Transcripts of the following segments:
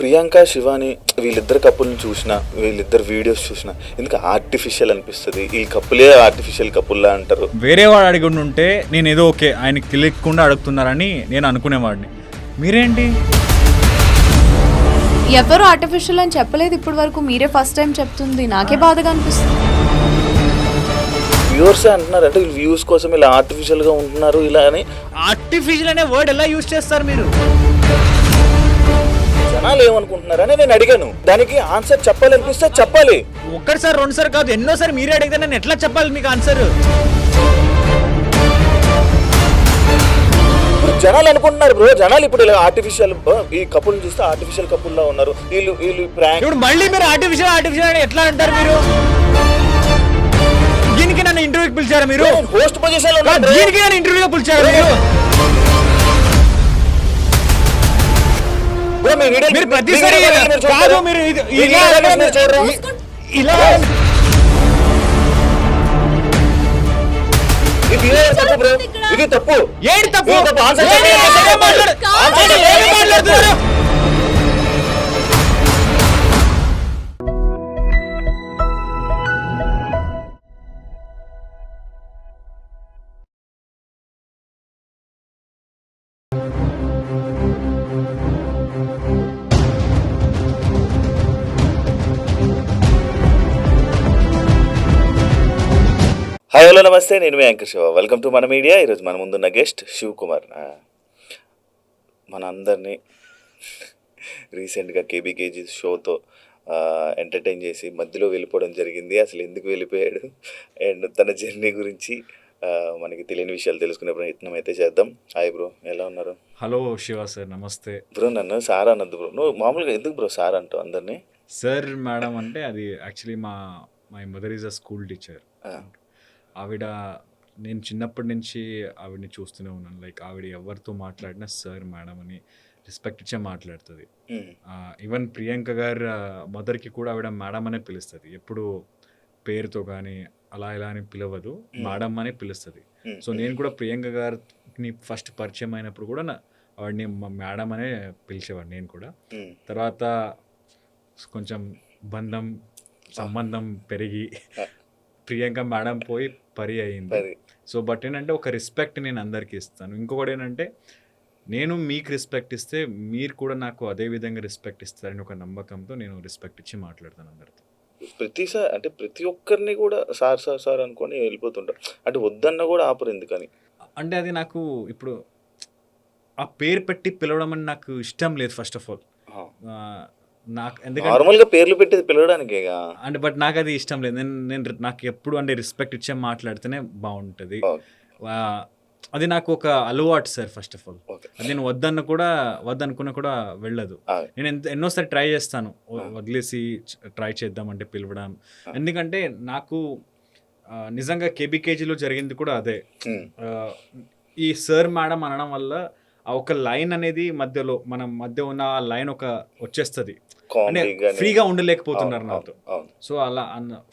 ప్రియాంక శివాని వీళ్ళిద్దరు కపుల్ని చూసినా, వీళ్ళిద్దరు వీడియోస్ చూసినా ఎందుకు ఆర్టిఫిషియల్ అనిపిస్తుంది. ఈ కపులే ఆర్టిఫిషియల్ కపుల్లా అంటారు. వేరే వాడు అడిగి ఉంటే నేను ఏదో ఓకే ఆయనకి తెలియకుండా అడుగుతున్నారని నేను అనుకునేవాడిని. మీరేంటి ఎవరు ఆర్టిఫిషియల్ అని చెప్పలేదు ఇప్పటి వరకు, మీరే ఫస్ట్ టైం చెప్తుంది. నాకే బాధగా అనిపిస్తుంది. వ్యూవర్స్ అంటున్నారు అంటే వ్యూస్ కోసం ఇలా ఆర్టిఫిషియల్గా ఉంటున్నారు ఇలా అని. ఆర్టిఫిషియల్ అనే వర్డ్ ఎలా యూజ్ చేస్తారు మీరు? జనాలు ఏమనుకుంటున్నారని నేను అడిగాను. దానికి ఆన్సర్ చెప్పాలనిపిస్తే చెప్పాలి. ఒక్కటిసారి రెండుసారి కాదు, ఎన్నోసారి మీరే అడిగితే నేను ఎట్లా చెప్పాలి మీకు ఆన్సర్? జనాలు అనుకుంటున్నారు బ్రో, జనాలు ఇప్పుడు ఇలా ఆర్టిఫిషియల్ ఈ కపుల్ చూస్తే ఆర్టిఫిషియల్ కపుల్ లా ఉన్నారు వీళ్ళు ప్రాంక్. ఇప్పుడు మళ్ళీ మీరు ఆర్టిఫిషియల్ అని ఎట్లా అంటారు మీరు? దీనికి నన్ను ఇంటర్వ్యూకి పిలిచారా మీరు? హోస్ట్ పొజిషన్ లో దీనికి నన్ను ఇంటర్వ్యూగా పిలిచారా మీరు? మీరు ప్రతిసారి కాదు, మీరు ఇలా ఇది తప్పు. ఏంటి తప్పు? హాయ్ హలో నమస్తే, నేను మీ యాంకర్ శివ. వెల్కమ్ టు మన మీడియా. ఈరోజు మన ముందున్న గెస్ట్ శివ్ కుమార్. మన అందరినీ రీసెంట్గా కేబీకేజీ షోతో ఎంటర్టైన్ చేసి మధ్యలో వెళ్ళిపోవడం జరిగింది. అసలు ఎందుకు వెళ్ళిపోయాడు అండ్ తన జర్నీ గురించి మనకి తెలియని విషయాలు తెలుసుకునే ప్రయత్నం అయితే చేద్దాం. హాయ్ బ్రో, ఎలా ఉన్నారు? హలో శివ సార్, నమస్తే. బ్రో నన్ను సార్ అనద్దు బ్రో. నువ్వు మామూలుగా ఎందుకు బ్రో సార్ అంటావు అందరినీ? సార్ మేడం అంటే అది actually my mother is a school teacher. ఆవిడ నేను చిన్నప్పటి నుంచి ఆవిడని చూస్తూనే ఉన్నాను. లైక్ ఆవిడ ఎవరితో మాట్లాడినా సార్ మేడం అని రెస్పెక్ట్ ఇచ్చే మాట్లాడుతుంది. ఈవెన్ ప్రియాంక గారు మదర్కి కూడా ఆవిడ మేడం అనే పిలుస్తుంది. ఎప్పుడు పేరుతో కానీ అలా ఇలా అని పిలవదు, మేడం అనే పిలుస్తుంది. సో నేను కూడా ప్రియాంక గారిని ఫస్ట్ పరిచయం అయినప్పుడు కూడా ఆవిడని మేడం అనే పిలిచేవాడు నేను కూడా. తర్వాత కొంచెం సంబంధం పెరిగి ప్రియాంక మేడం పోయి పరి అయింది. సో బట్ ఏంటంటే ఒక రెస్పెక్ట్ నేను అందరికీ ఇస్తాను. ఇంకొకటి ఏంటంటే నేను మీకు రెస్పెక్ట్ ఇస్తే మీరు కూడా నాకు అదే విధంగా రెస్పెక్ట్ ఇస్తారని ఒక నమ్మకంతో నేను రెస్పెక్ట్ ఇచ్చి మాట్లాడతాను అందరితో. ప్రతిసారి అంటే ప్రతి ఒక్కరిని కూడా సార్ సార్ సార్ అనుకొని వెళ్ళిపోతుంటారు. అంటే వద్దన్న కూడా ఆపరు ఎందుకని? అంటే అది నాకు ఇప్పుడు ఆ పేరు పెట్టి పిలవడం అని నాకు ఇష్టం లేదు ఫస్ట్ ఆఫ్ ఆల్. నాకు ఎందుకంటే నార్మల్గా పేర్లు పెట్టేది పిలవడానికేగా అంటే బట్ నాకు అది ఇష్టం లేదు. నేను నాకు ఎప్పుడు అంటే రెస్పెక్ట్ ఇచ్చే మాట్లాడితేనే బాగుంటుంది. అది నాకు ఒక అలవాటు సార్ ఫస్ట్ ఆఫ్ ఆల్. అది నేను వద్దనుకున్నా కూడా వెళ్ళదు. నేను ఎన్నోసారి ట్రై చేస్తాను వదిలేసి ట్రై చేద్దామంటే పిలవడం. ఎందుకంటే నాకు నిజంగా కేబీకేజీలో జరిగింది కూడా అదే. ఈ సార్ మేడం అనడం వల్ల ఆ ఒక లైన్ అనేది మధ్యలో మన మధ్య ఉన్న ఆ లైన్ ఒక వచ్చేస్తుంది. అంటే ఫ్రీగా ఉండలేకపోతున్నారు నాతో. సో అలా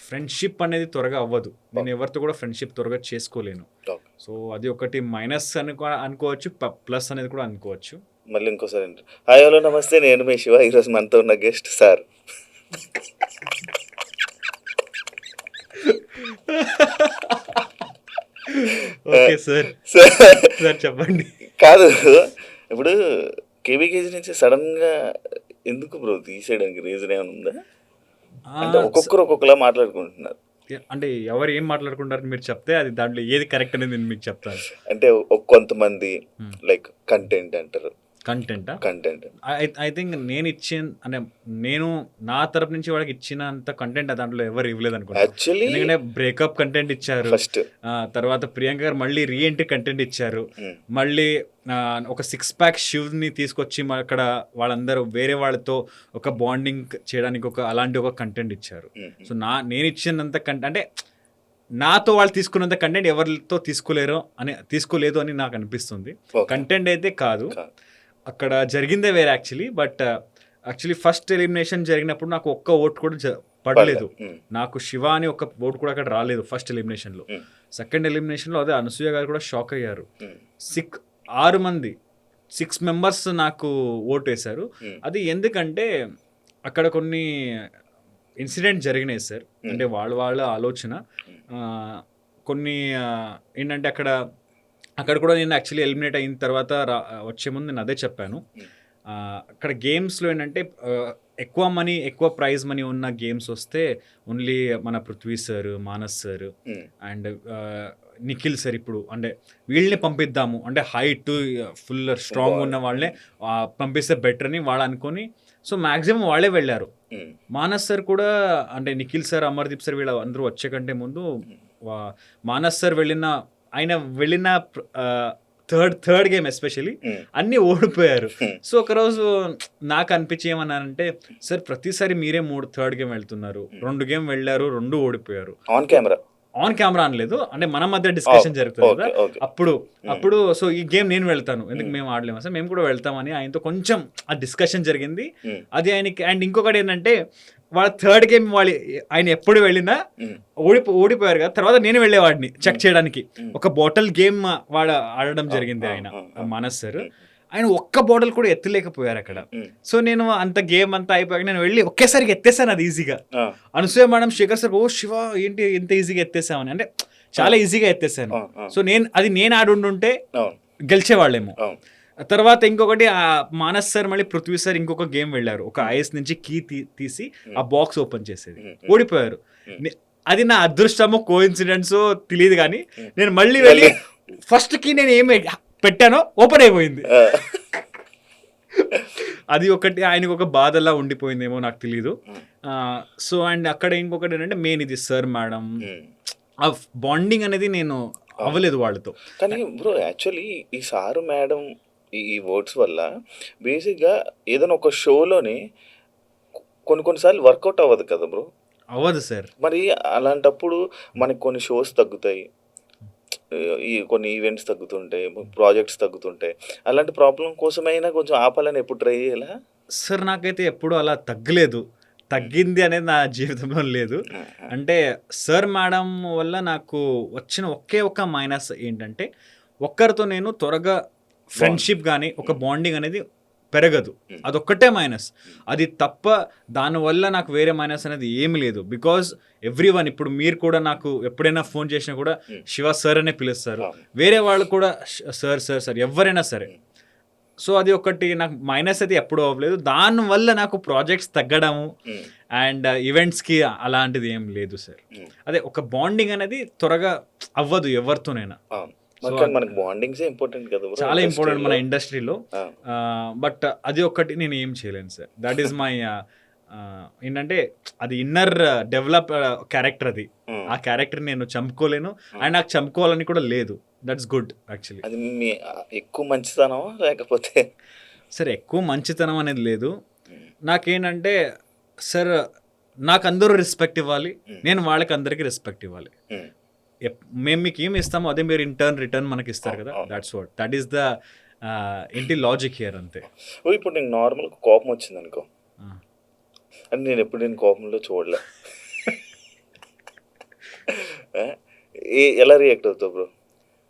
ఫ్రెండ్షిప్ అనేది త్వరగా అవ్వదు. నేను ఎవరితో కూడా ఫ్రెండ్షిప్ త్వరగా చేసుకోలేను. సో అది ఒకటి మైనస్ అనుకోవచ్చు, ప్లస్ అనేది కూడా అనుకోవచ్చు. మళ్ళీ ఇంకోసారి హాయ్ హలో నమస్తే, నేను మీ శివ. ఈరోజు మనతో ఉన్న guest sir. Okay sir, sir చెప్పండి. కాదు, ఇప్పుడు కేబీకేజీ నుంచి సడన్ గా ఎందుకు బ్రో తీసేయడానికి రీజన్ ఏమైనా ఉందా? అంటే ఒక్కొక్కరు ఒక్కొక్కలా మాట్లాడుకుంటున్నారు. అంటే ఎవరు ఏం మాట్లాడుకుంటారు మీరు చెప్తే అది దాంట్లో ఏది కరెక్ట్ అనేది నేను మీకు చెప్తాను. అంటే కొంతమంది లైక్ కంటెంట్ అంటారు. కంటెంట్ ఐ థింక్ నేను నా తరపు నుంచి వాళ్ళకి ఇచ్చినంత కంటెంట్ దాంట్లో ఎవరు ఇవ్వలేదు అనుకుంటా. ఎందుకంటే బ్రేకప్ కంటెంట్ ఇచ్చారు ఫస్ట్, తర్వాత ప్రియాంక గారు మళ్ళీ రీఎంట్రీ కంటెంట్ ఇచ్చారు. మళ్ళీ ఒక 6 ప్యాక్ షూని తీసుకొచ్చి అక్కడ వాళ్ళందరూ వేరే వాళ్ళతో ఒక బాండింగ్ చేయడానికి అలాంటి ఒక కంటెంట్ ఇచ్చారు. సో నేను ఇచ్చినంత కంటెంట్ అంటే నాతో వాళ్ళు తీసుకున్నంత కంటెంట్ ఎవరితో తీసుకోలేదు అని నాకు అనిపిస్తుంది. కంటెంట్ అయితే కాదు, అక్కడ జరిగిందే వేరే actually. But actually first elimination జరిగినప్పుడు నాకు ఒక్క ఓటు కూడా పడలేదు. నాకు శివ అని ఒక ఓటు కూడా అక్కడ రాలేదు ఫస్ట్ ఎలిమినేషన్లో. సెకండ్ ఎలిమినేషన్లో అదే అనసూయ గారు కూడా షాక్ అయ్యారు. 6 మంది 6 మెంబర్స్ నాకు ఓటు వేశారు. అది ఎందుకంటే అక్కడ కొన్ని ఇన్సిడెంట్ జరిగినాయి సార్. అంటే వాళ్ళ ఆలోచన కొన్ని ఏంటంటే అక్కడ కూడా నేను యాక్చువల్లీ ఎలిమినేట్ అయిన తర్వాత వచ్చే ముందు నేను అదే చెప్పాను. అక్కడ గేమ్స్లో ఏంటంటే ఎక్కువ మనీ, ఎక్కువ ప్రైజ్ మనీ ఉన్న గేమ్స్ వస్తే ఓన్లీ మన Prithvi sir, Manas sir and Nikhil sir ఇప్పుడు అంటే వీళ్ళని పంపిద్దాము, అంటే హైట్ ఫుల్ స్ట్రాంగ్ ఉన్న వాళ్ళనే పంపిస్తే బెటర్ అని వాళ్ళు అనుకొని సో మ్యాక్సిమం వాళ్ళే వెళ్ళారు. మానస్ సార్ కూడా అంటే నిఖిల్ సార్, అమర్దీప్ సార్ వీళ్ళ అందరూ వచ్చే కంటే ముందు మానస్ సార్ ఆయన వెళ్ళిన థర్డ్ గేమ్ ఎస్పెషలీ అన్నీ ఓడిపోయారు. సో ఒకరోజు నాకు అనిపించి ఏమన్నానంటే సార్ ప్రతిసారి మీరే 3 గేమ్ వెళ్తున్నారు, 2 గేమ్ వెళ్ళారు, 2 ఓడిపోయారు. ఆన్ కెమెరా అనలేదు, అంటే మన మధ్య డిస్కషన్ జరుగుతుంది కదా అప్పుడు సో ఈ గేమ్ నేను వెళ్తాను, ఎందుకు మేము ఆడలేము సార్, మేము కూడా వెళ్తామని ఆయనతో కొంచెం ఆ డిస్కషన్ జరిగింది. అది ఆయనకి. అండ్ ఇంకొకటి ఏంటంటే వాళ్ళ థర్డ్ గేమ్ ఆయన ఎప్పుడు వెళ్ళినా ఓడిపోయారు కదా, తర్వాత నేను వెళ్ళేవాడిని చెక్ చేయడానికి. ఒక బాటిల్ గేమ్ వాడు ఆడడం జరిగింది ఆయన మానస్ సార్. ఆయన ఒక్క బాటిల్ కూడా ఎత్తలేకపోయారు అక్కడ. సో నేను అంత గేమ్ అంతా అయిపోయాక నేను వెళ్ళి ఒకేసారికి ఎత్తేసాను అది ఈజీగా. అనసూయ మేడం, శేఖర్ సార్, ఓ శివ ఏంటి ఎంత ఈజీగా ఎత్తేసామని, అంటే చాలా ఈజీగా ఎత్తేసాను. సో నేను ఆడుంటుంటే గెలిచేవాళ్ళేమో. తర్వాత ఇంకొకటి మానస్ సార్ మళ్ళీ పృథ్వీ సార్ ఇంకొక గేమ్ వెళ్ళారు, ఒక ఐస్ నుంచి కీ తీసి ఆ బాక్స్ ఓపెన్ చేసేది, ఓడిపోయారు. అది నా అదృష్టమో కోఇన్సిడెన్సో తెలియదు కానీ నేను మళ్ళీ వెళ్ళి ఫస్ట్ కీ నేను ఏమి పెట్టానో ఓపెన్ అయిపోయింది. అది ఒకటి ఆయనకు ఒక బాధలా ఉండిపోయిందేమో నాకు తెలీదు. సో అండ్ అక్కడ ఇంకొకటి ఏంటంటే మెయిన్ ఇది సార్ మేడం ఆ బాండింగ్ అనేది నేను అవ్వలేదు వాళ్ళతో. కానీ బ్రో యాక్చువల్లీ ఈ సారు మేడం ఈ వర్డ్స్ వల్ల బేసిక్గా ఏదైనా ఒక షోలోని కొన్నిసార్లు వర్కౌట్ అవ్వదు కదా బ్రో. అవ్వదు సార్. మరి అలాంటప్పుడు మనకి కొన్ని షోస్ తగ్గుతాయి, కొన్ని ఈవెంట్స్ తగ్గుతుంటాయి, ప్రాజెక్ట్స్ తగ్గుతుంటాయి. అలాంటి ప్రాబ్లం కోసమైనా కొంచెం ఆపాలని ఎప్పుడు ట్రై చేయాలా సార్? నాకైతే ఎప్పుడు అలా తగ్గింది అనేది నా జీవితంలో లేదు. అంటే సార్ మేడం వల్ల నాకు వచ్చిన ఒక్క మైనస్ ఏంటంటే ఒక్కరితో నేను త్వరగా ఫ్రెండ్షిప్ కానీ ఒక బాండింగ్ అనేది పెరగదు, అదొక్కటే మైనస్. అది తప్ప దానివల్ల నాకు వేరే మైనస్ అనేది ఏమి లేదు. బికాజ్ ఎవ్రీవన్, ఇప్పుడు మీరు కూడా నాకు ఎప్పుడైనా ఫోన్ చేసినా కూడా శివ సార్ అనే పిలుస్తారు, వేరే వాళ్ళు కూడా సార్ ఎవరైనా సరే. సో అది ఒకటి నాకు మైనస్ అయితే ఎప్పుడూ అవ్వలేదు. దానివల్ల నాకు ప్రాజెక్ట్స్ తగ్గడము అండ్ ఈవెంట్స్కి అలాంటిది ఏం లేదు సార్. అదే ఒక బాండింగ్ అనేది త్వరగా అవ్వదు ఎవరితోనైనా. మనకి బాండింగ్సే ఇంపార్టెంట్ కదా, చాలా ఇంపార్టెంట్ మన ఇండస్ట్రీలో. బట్ అది ఒక్కటి నేను ఏం చేయలేను సార్. దట్ ఈస్ మై ఏంటంటే అది ఇన్నర్ డెవలప్ క్యారెక్టర్. అది ఆ క్యారెక్టర్ నేను చంపుకోలేను అండ్ నాకు చంపుకోవాలని కూడా లేదు. That's good actually. అది మీ ఎక్కువ మంచితనం లేకపోతే సార్ ఎక్కువ మంచితనం అనేది లేదు. నాకేంటంటే సార్ నాకు అందరూ రెస్పెక్ట్ ఇవ్వాలి, నేను వాళ్ళకి అందరికీ రెస్పెక్ట్ ఇవ్వాలి. మేము మీకు ఏమి ఇస్తామో అదే మీరు రిటర్న్ మనకి ఇస్తారు కదా. దట్ ఈస్ ద ఏంటి లాజిక్ హియర్ అంతే. ఇప్పుడు నేను నార్మల్ కోపం వచ్చింది అనుకో, అని నేను ఎప్పుడు నేను కోపంలో చూడలే, ఎలా రియాక్ట్ అవుతావు బ్రో?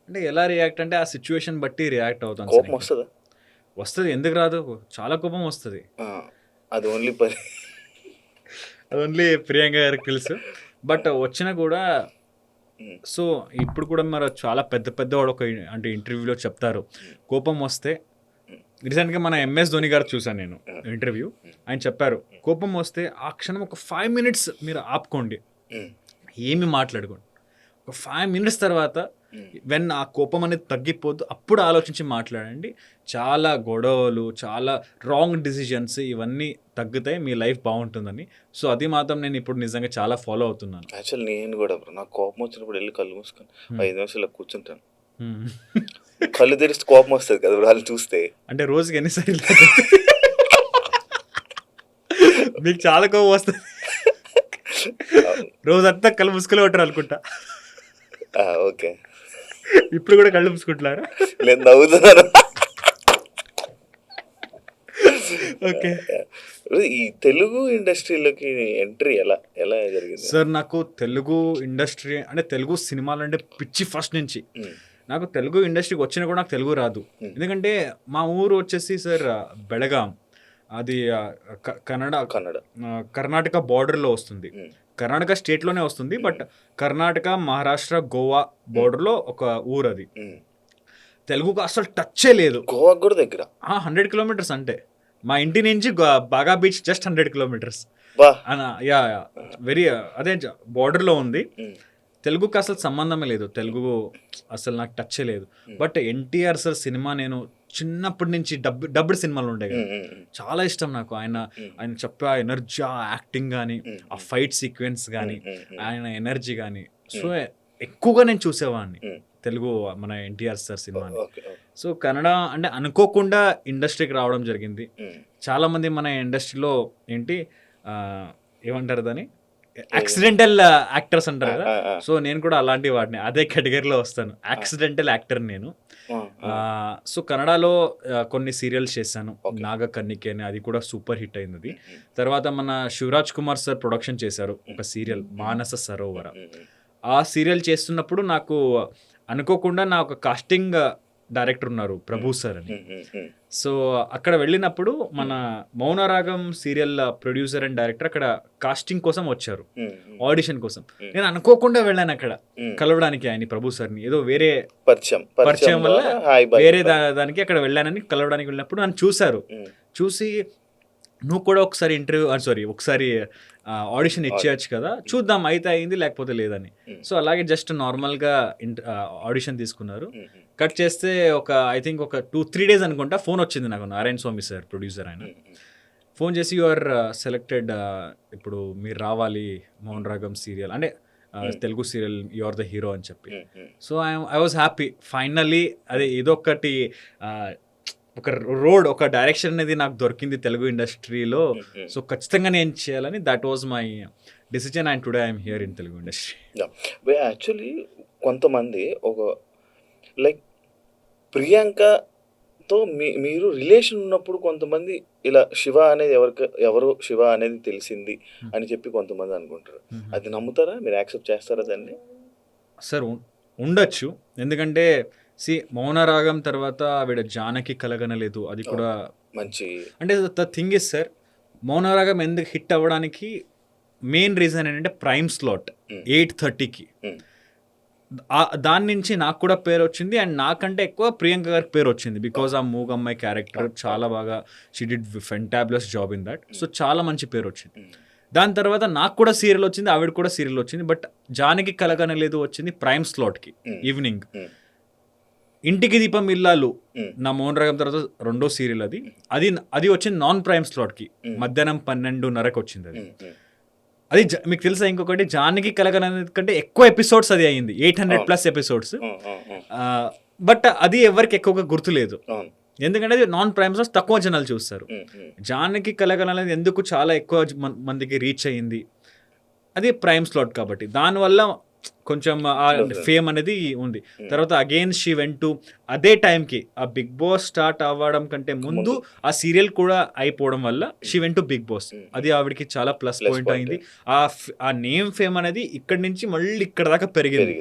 అంటే ఎలా రియాక్ట్ అంటే ఆ సిచ్యువేషన్ బట్టి రియాక్ట్ అవుతాను. కోపం వస్తుందా? వస్తుంది, ఎందుకు రాదు, చాలా కోపం వస్తుంది. అది ఓన్లీ ప్రియాంక గారికి తెలుసు. బట్ వచ్చినా కూడా సో ఇప్పుడు కూడా మరి చాలా పెద్దవాడు ఒక అంటే ఇంటర్వ్యూలో చెప్తారు, కోపం వస్తే రీసెంట్గా మన MS ధోని గారు చూసాను నేను ఇంటర్వ్యూ. ఆయన చెప్పారు కోపం వస్తే ఆ క్షణం ఒక 5 minutes మీరు ఆపుకోండి, ఏమి మాట్లాడుకోండి. ఒక 5 minutes తర్వాత వెన్ ఆ కోపం అనేది తగ్గిపోద్దు అప్పుడు ఆలోచించి మాట్లాడండి. చాలా గొడవలు, చాలా రాంగ్ డిసిజన్స్ ఇవన్నీ తగ్గుతాయి, మీ లైఫ్ బాగుంటుందని. సో అది మాత్రం నేను ఇప్పుడు నిజంగా చాలా ఫాలో అవుతున్నాను. యాక్చువల్లీ నేను కూడా నాకు కోపం వచ్చినప్పుడు వెళ్ళి కళ్ళు మూసుకొని 5 నిమిషాలు కూర్చుంటాను. కళ్ళు తెరిస్తే కోపం వస్తుంది కదా వాళ్ళు చూస్తే. అంటే రోజుకి ఎన్నిసార్లు మీకు చాలా కోపం వస్తుంది? రోజంతా కళ్ళు మూసుకొని ఉంటారు అనుకుంటా. ఓకే, ఇప్పుడు కూడా కళ్ళు మూసుకుంటున్నారా? నేను నవ్వుతున్నాను. ఓకే, ఈ తెలుగు ఇండస్ట్రీలోకి ఎంట్రీ ఎలా జరిగింది సార్? నాకు తెలుగు ఇండస్ట్రీ అంటే తెలుగు సినిమాలు అంటే పిచ్చి ఫస్ట్ నుంచి. నాకు తెలుగు ఇండస్ట్రీకి వచ్చినా కూడా నాకు తెలుగు రాదు. ఎందుకంటే మా ఊరు వచ్చేసి సార్ బెళగాం, అది కర్ణాటక బార్డర్లో వస్తుంది. కర్ణాటక స్టేట్లోనే వస్తుంది, బట్ కర్ణాటక, మహారాష్ట్ర, గోవా బార్డర్లో ఒక ఊరు అది. తెలుగుకు అసలు టచ్చే లేదు. గోవా కూడా దగ్గర 100 కిలోమీటర్స్, అంటే మా ఇంటి నుంచి బాగా beach just 100 kilometres. Yeah very అదే బార్డర్లో ఉంది. తెలుగుకి అసలు సంబంధమే లేదు, తెలుగు అసలు నాకు టచ్చే లేదు. బట్ ఎన్టీఆర్ సార్ సినిమా నేను చిన్నప్పటి నుంచి డబ్బుడ్ సినిమాలు ఉంటాయి కదా, చాలా ఇష్టం నాకు. ఆయన చెప్పే ఆ ఎనర్జీ, ఆ యాక్టింగ్ కానీ, ఆ ఫైట్ సీక్వెన్స్ కానీ, ఆయన ఎనర్జీ కానీ, సో ఎక్కువగా నేను చూసేవాడిని తెలుగు మన ఎన్టీఆర్ సార్ సినిమాని. సో కన్నడ అంటే అనుకోకుండా ఇండస్ట్రీకి రావడం జరిగింది. చాలామంది మన ఇండస్ట్రీలో ఏంటి ఏమంటారు దాన్ని, యాక్సిడెంటల్ యాక్టర్స్ అంటారు కదా. సో నేను కూడా అలాంటి వాడిని, అదే కేటగిరీలో వస్తాను, యాక్సిడెంటల్ యాక్టర్ నేను. సో కన్నడలో కొన్ని సీరియల్స్ చేశాను, నాగకన్నికే అని, అది కూడా సూపర్ హిట్ అయింది. తర్వాత మన శివరాజ్ కుమార్ సార్ ప్రొడక్షన్ చేశారు ఒక సీరియల్ మానస సరోవర. ఆ సీరియల్ చేస్తున్నప్పుడు నాకు అనుకోకుండా నా ఒక కాస్టింగ్ డైరెక్టర్ ఉన్నారు, ప్రభు సార్ అని. సో అక్కడ వెళ్ళినప్పుడు మన Mounaragam serial producer and director అక్కడ కాస్టింగ్ కోసం వచ్చారు, ఆడిషన్ కోసం. నేను అనుకోకుండా వెళ్ళాను అక్కడ కలవడానికి ఆయన ప్రభు సార్ని, ఏదో వేరే పరిచయం వల్ల వేరే దానికి అక్కడ వెళ్ళానని కలవడానికి వెళ్ళినప్పుడు నన్ను చూశారు. చూసి నువ్వు కూడా ఒకసారి ఆడిషన్ ఇచ్చేయచ్చు కదా, చూద్దాం అయితే అయింది లేకపోతే లేదని. సో అలాగే జస్ట్ నార్మల్గా ఆడిషన్ తీసుకున్నారు. కట్ చేస్తే ఐ థింక్ ఒక 2-3 days అనుకుంటా ఫోన్ వచ్చింది నాకు, నారాయణ స్వామి సార్ ప్రొడ్యూసర్, ఆయన ఫోన్ చేసి యు ఆర్ సెలెక్టెడ్, ఇప్పుడు మీరు రావాలి మౌన్ రాగం సీరియల్, అంటే Telugu serial, you are the hero అని చెప్పి. So I was happy finally. అదే ఇదొక్కటి ఒక రోడ్, ఒక డైరెక్షన్ అనేది నాకు దొరికింది తెలుగు ఇండస్ట్రీలో. సో ఖచ్చితంగా నేను చేయాలని, that was my decision, and today I'm here in Telugu industry. Actually కొంతమంది లైక్ ప్రియాంకతో మీరు రిలేషన్ ఉన్నప్పుడు కొంతమంది ఇలా శివ అనేది ఎవరు శివ అనేది తెలిసింది అని చెప్పి కొంతమంది అనుకుంటారు. అది నమ్ముతారా, మీరు యాక్సెప్ట్ చేస్తారా దాన్ని? సార్ ఉండొచ్చు, ఎందుకంటే మౌనరాగం తర్వాత ఆవిడ జానకి కలగనలేదు, అది కూడా మంచి. అంటే the thing is sir, Mounaragam ఎందుకు హిట్ అవ్వడానికి మెయిన్ రీజన్ ఏంటంటే ప్రైమ్ స్లాట్ 8:30కి. దాని నుంచి నాకు కూడా పేరు వచ్చింది, అండ్ నాకంటే ఎక్కువ ప్రియాంక గారికి పేరు వచ్చింది, బికాజ్ ఆ మూగమ్మాయి క్యారెక్టర్ చాలా బాగా, she did fantabulous job in that. So చాలా మంచి పేరు వచ్చింది. దాని తర్వాత నాకు కూడా సీరియల్ వచ్చింది, ఆవిడ కూడా సీరియల్ వచ్చింది. బట్ జానకి కలగనలేదు వచ్చింది ప్రైమ్ స్లాట్కి ఈవినింగ్. ఇంటికి దీపం ఇల్లాలు నా మోహన్ రాగం తర్వాత రెండో సీరియల్ అది వచ్చింది నాన్ ప్రైమ్ స్లాట్కి, మధ్యాహ్నం 12:30కి వచ్చింది అది. మీకు తెలుసా ఇంకొకటి, జానకి కలగననేది కంటే ఎక్కువ ఎపిసోడ్స్ అది అయ్యింది, 800+ ఎపిసోడ్స్. బట్ అది ఎవరికి ఎక్కువగా గుర్తులేదు, ఎందుకంటే అది నాన్ ప్రైమ్ స్లాట్స్, తక్కువ జనాలు చూస్తారు. జానకి కలగననేది ఎందుకు చాలా ఎక్కువ మందికి రీచ్ అయ్యింది, అది ప్రైమ్ స్లాట్ కాబట్టి, దానివల్ల కొంచెం ఆ ఫేమ్ అనేది ఉంది. తర్వాత అగైన్ షీ వెంట్ టు, అదే టైంకి ఆ బిగ్ బాస్ స్టార్ట్ అవ్వడం కంటే ముందు ఆ సీరియల్ కూడా అయిపోవడం వల్ల she went to Bigg Boss. అది ఆవిడకి చాలా ప్లస్ పాయింట్ అయింది. ఆ నేమ్ ఫేమ్ అనేది ఇక్కడి నుంచి మళ్ళీ ఇక్కడ దాకా పెరిగింది.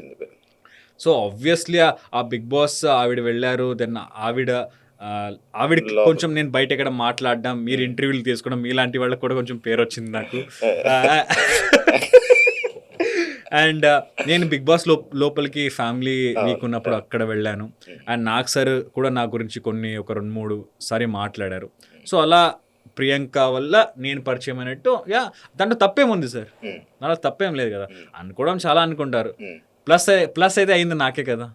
సో ఆబ్వియస్లీ ఆ బిగ్ బాస్ ఆవిడ వెళ్ళారు, దెన్ ఆవిడకి కొంచెం నేను బయట ఎక్కడ మాట్లాడడం, మీరు ఇంటర్వ్యూలు తీసుకోవడం, మీలాంటి వాళ్ళకి కూడా కొంచెం పేరు వచ్చింది నాకు. అండ్ నేను బిగ్ బాస్ లోపలికి ఫ్యామిలీ వీక్ ఉన్నప్పుడు అక్కడ వెళ్ళాను, అండ్ నాకు సార్ కూడా నా గురించి ఒక 2-3 సారి మాట్లాడారు. సో అలా ప్రియాంక వల్ల నేను పరిచయం అయినట్టు, దాంట్లో తప్పేముంది సార్, అలా తప్పేం లేదు కదా, అనుకోవడం చాలా అనుకుంటారు, ప్లస్ అయితే అయింది నాకే కదా.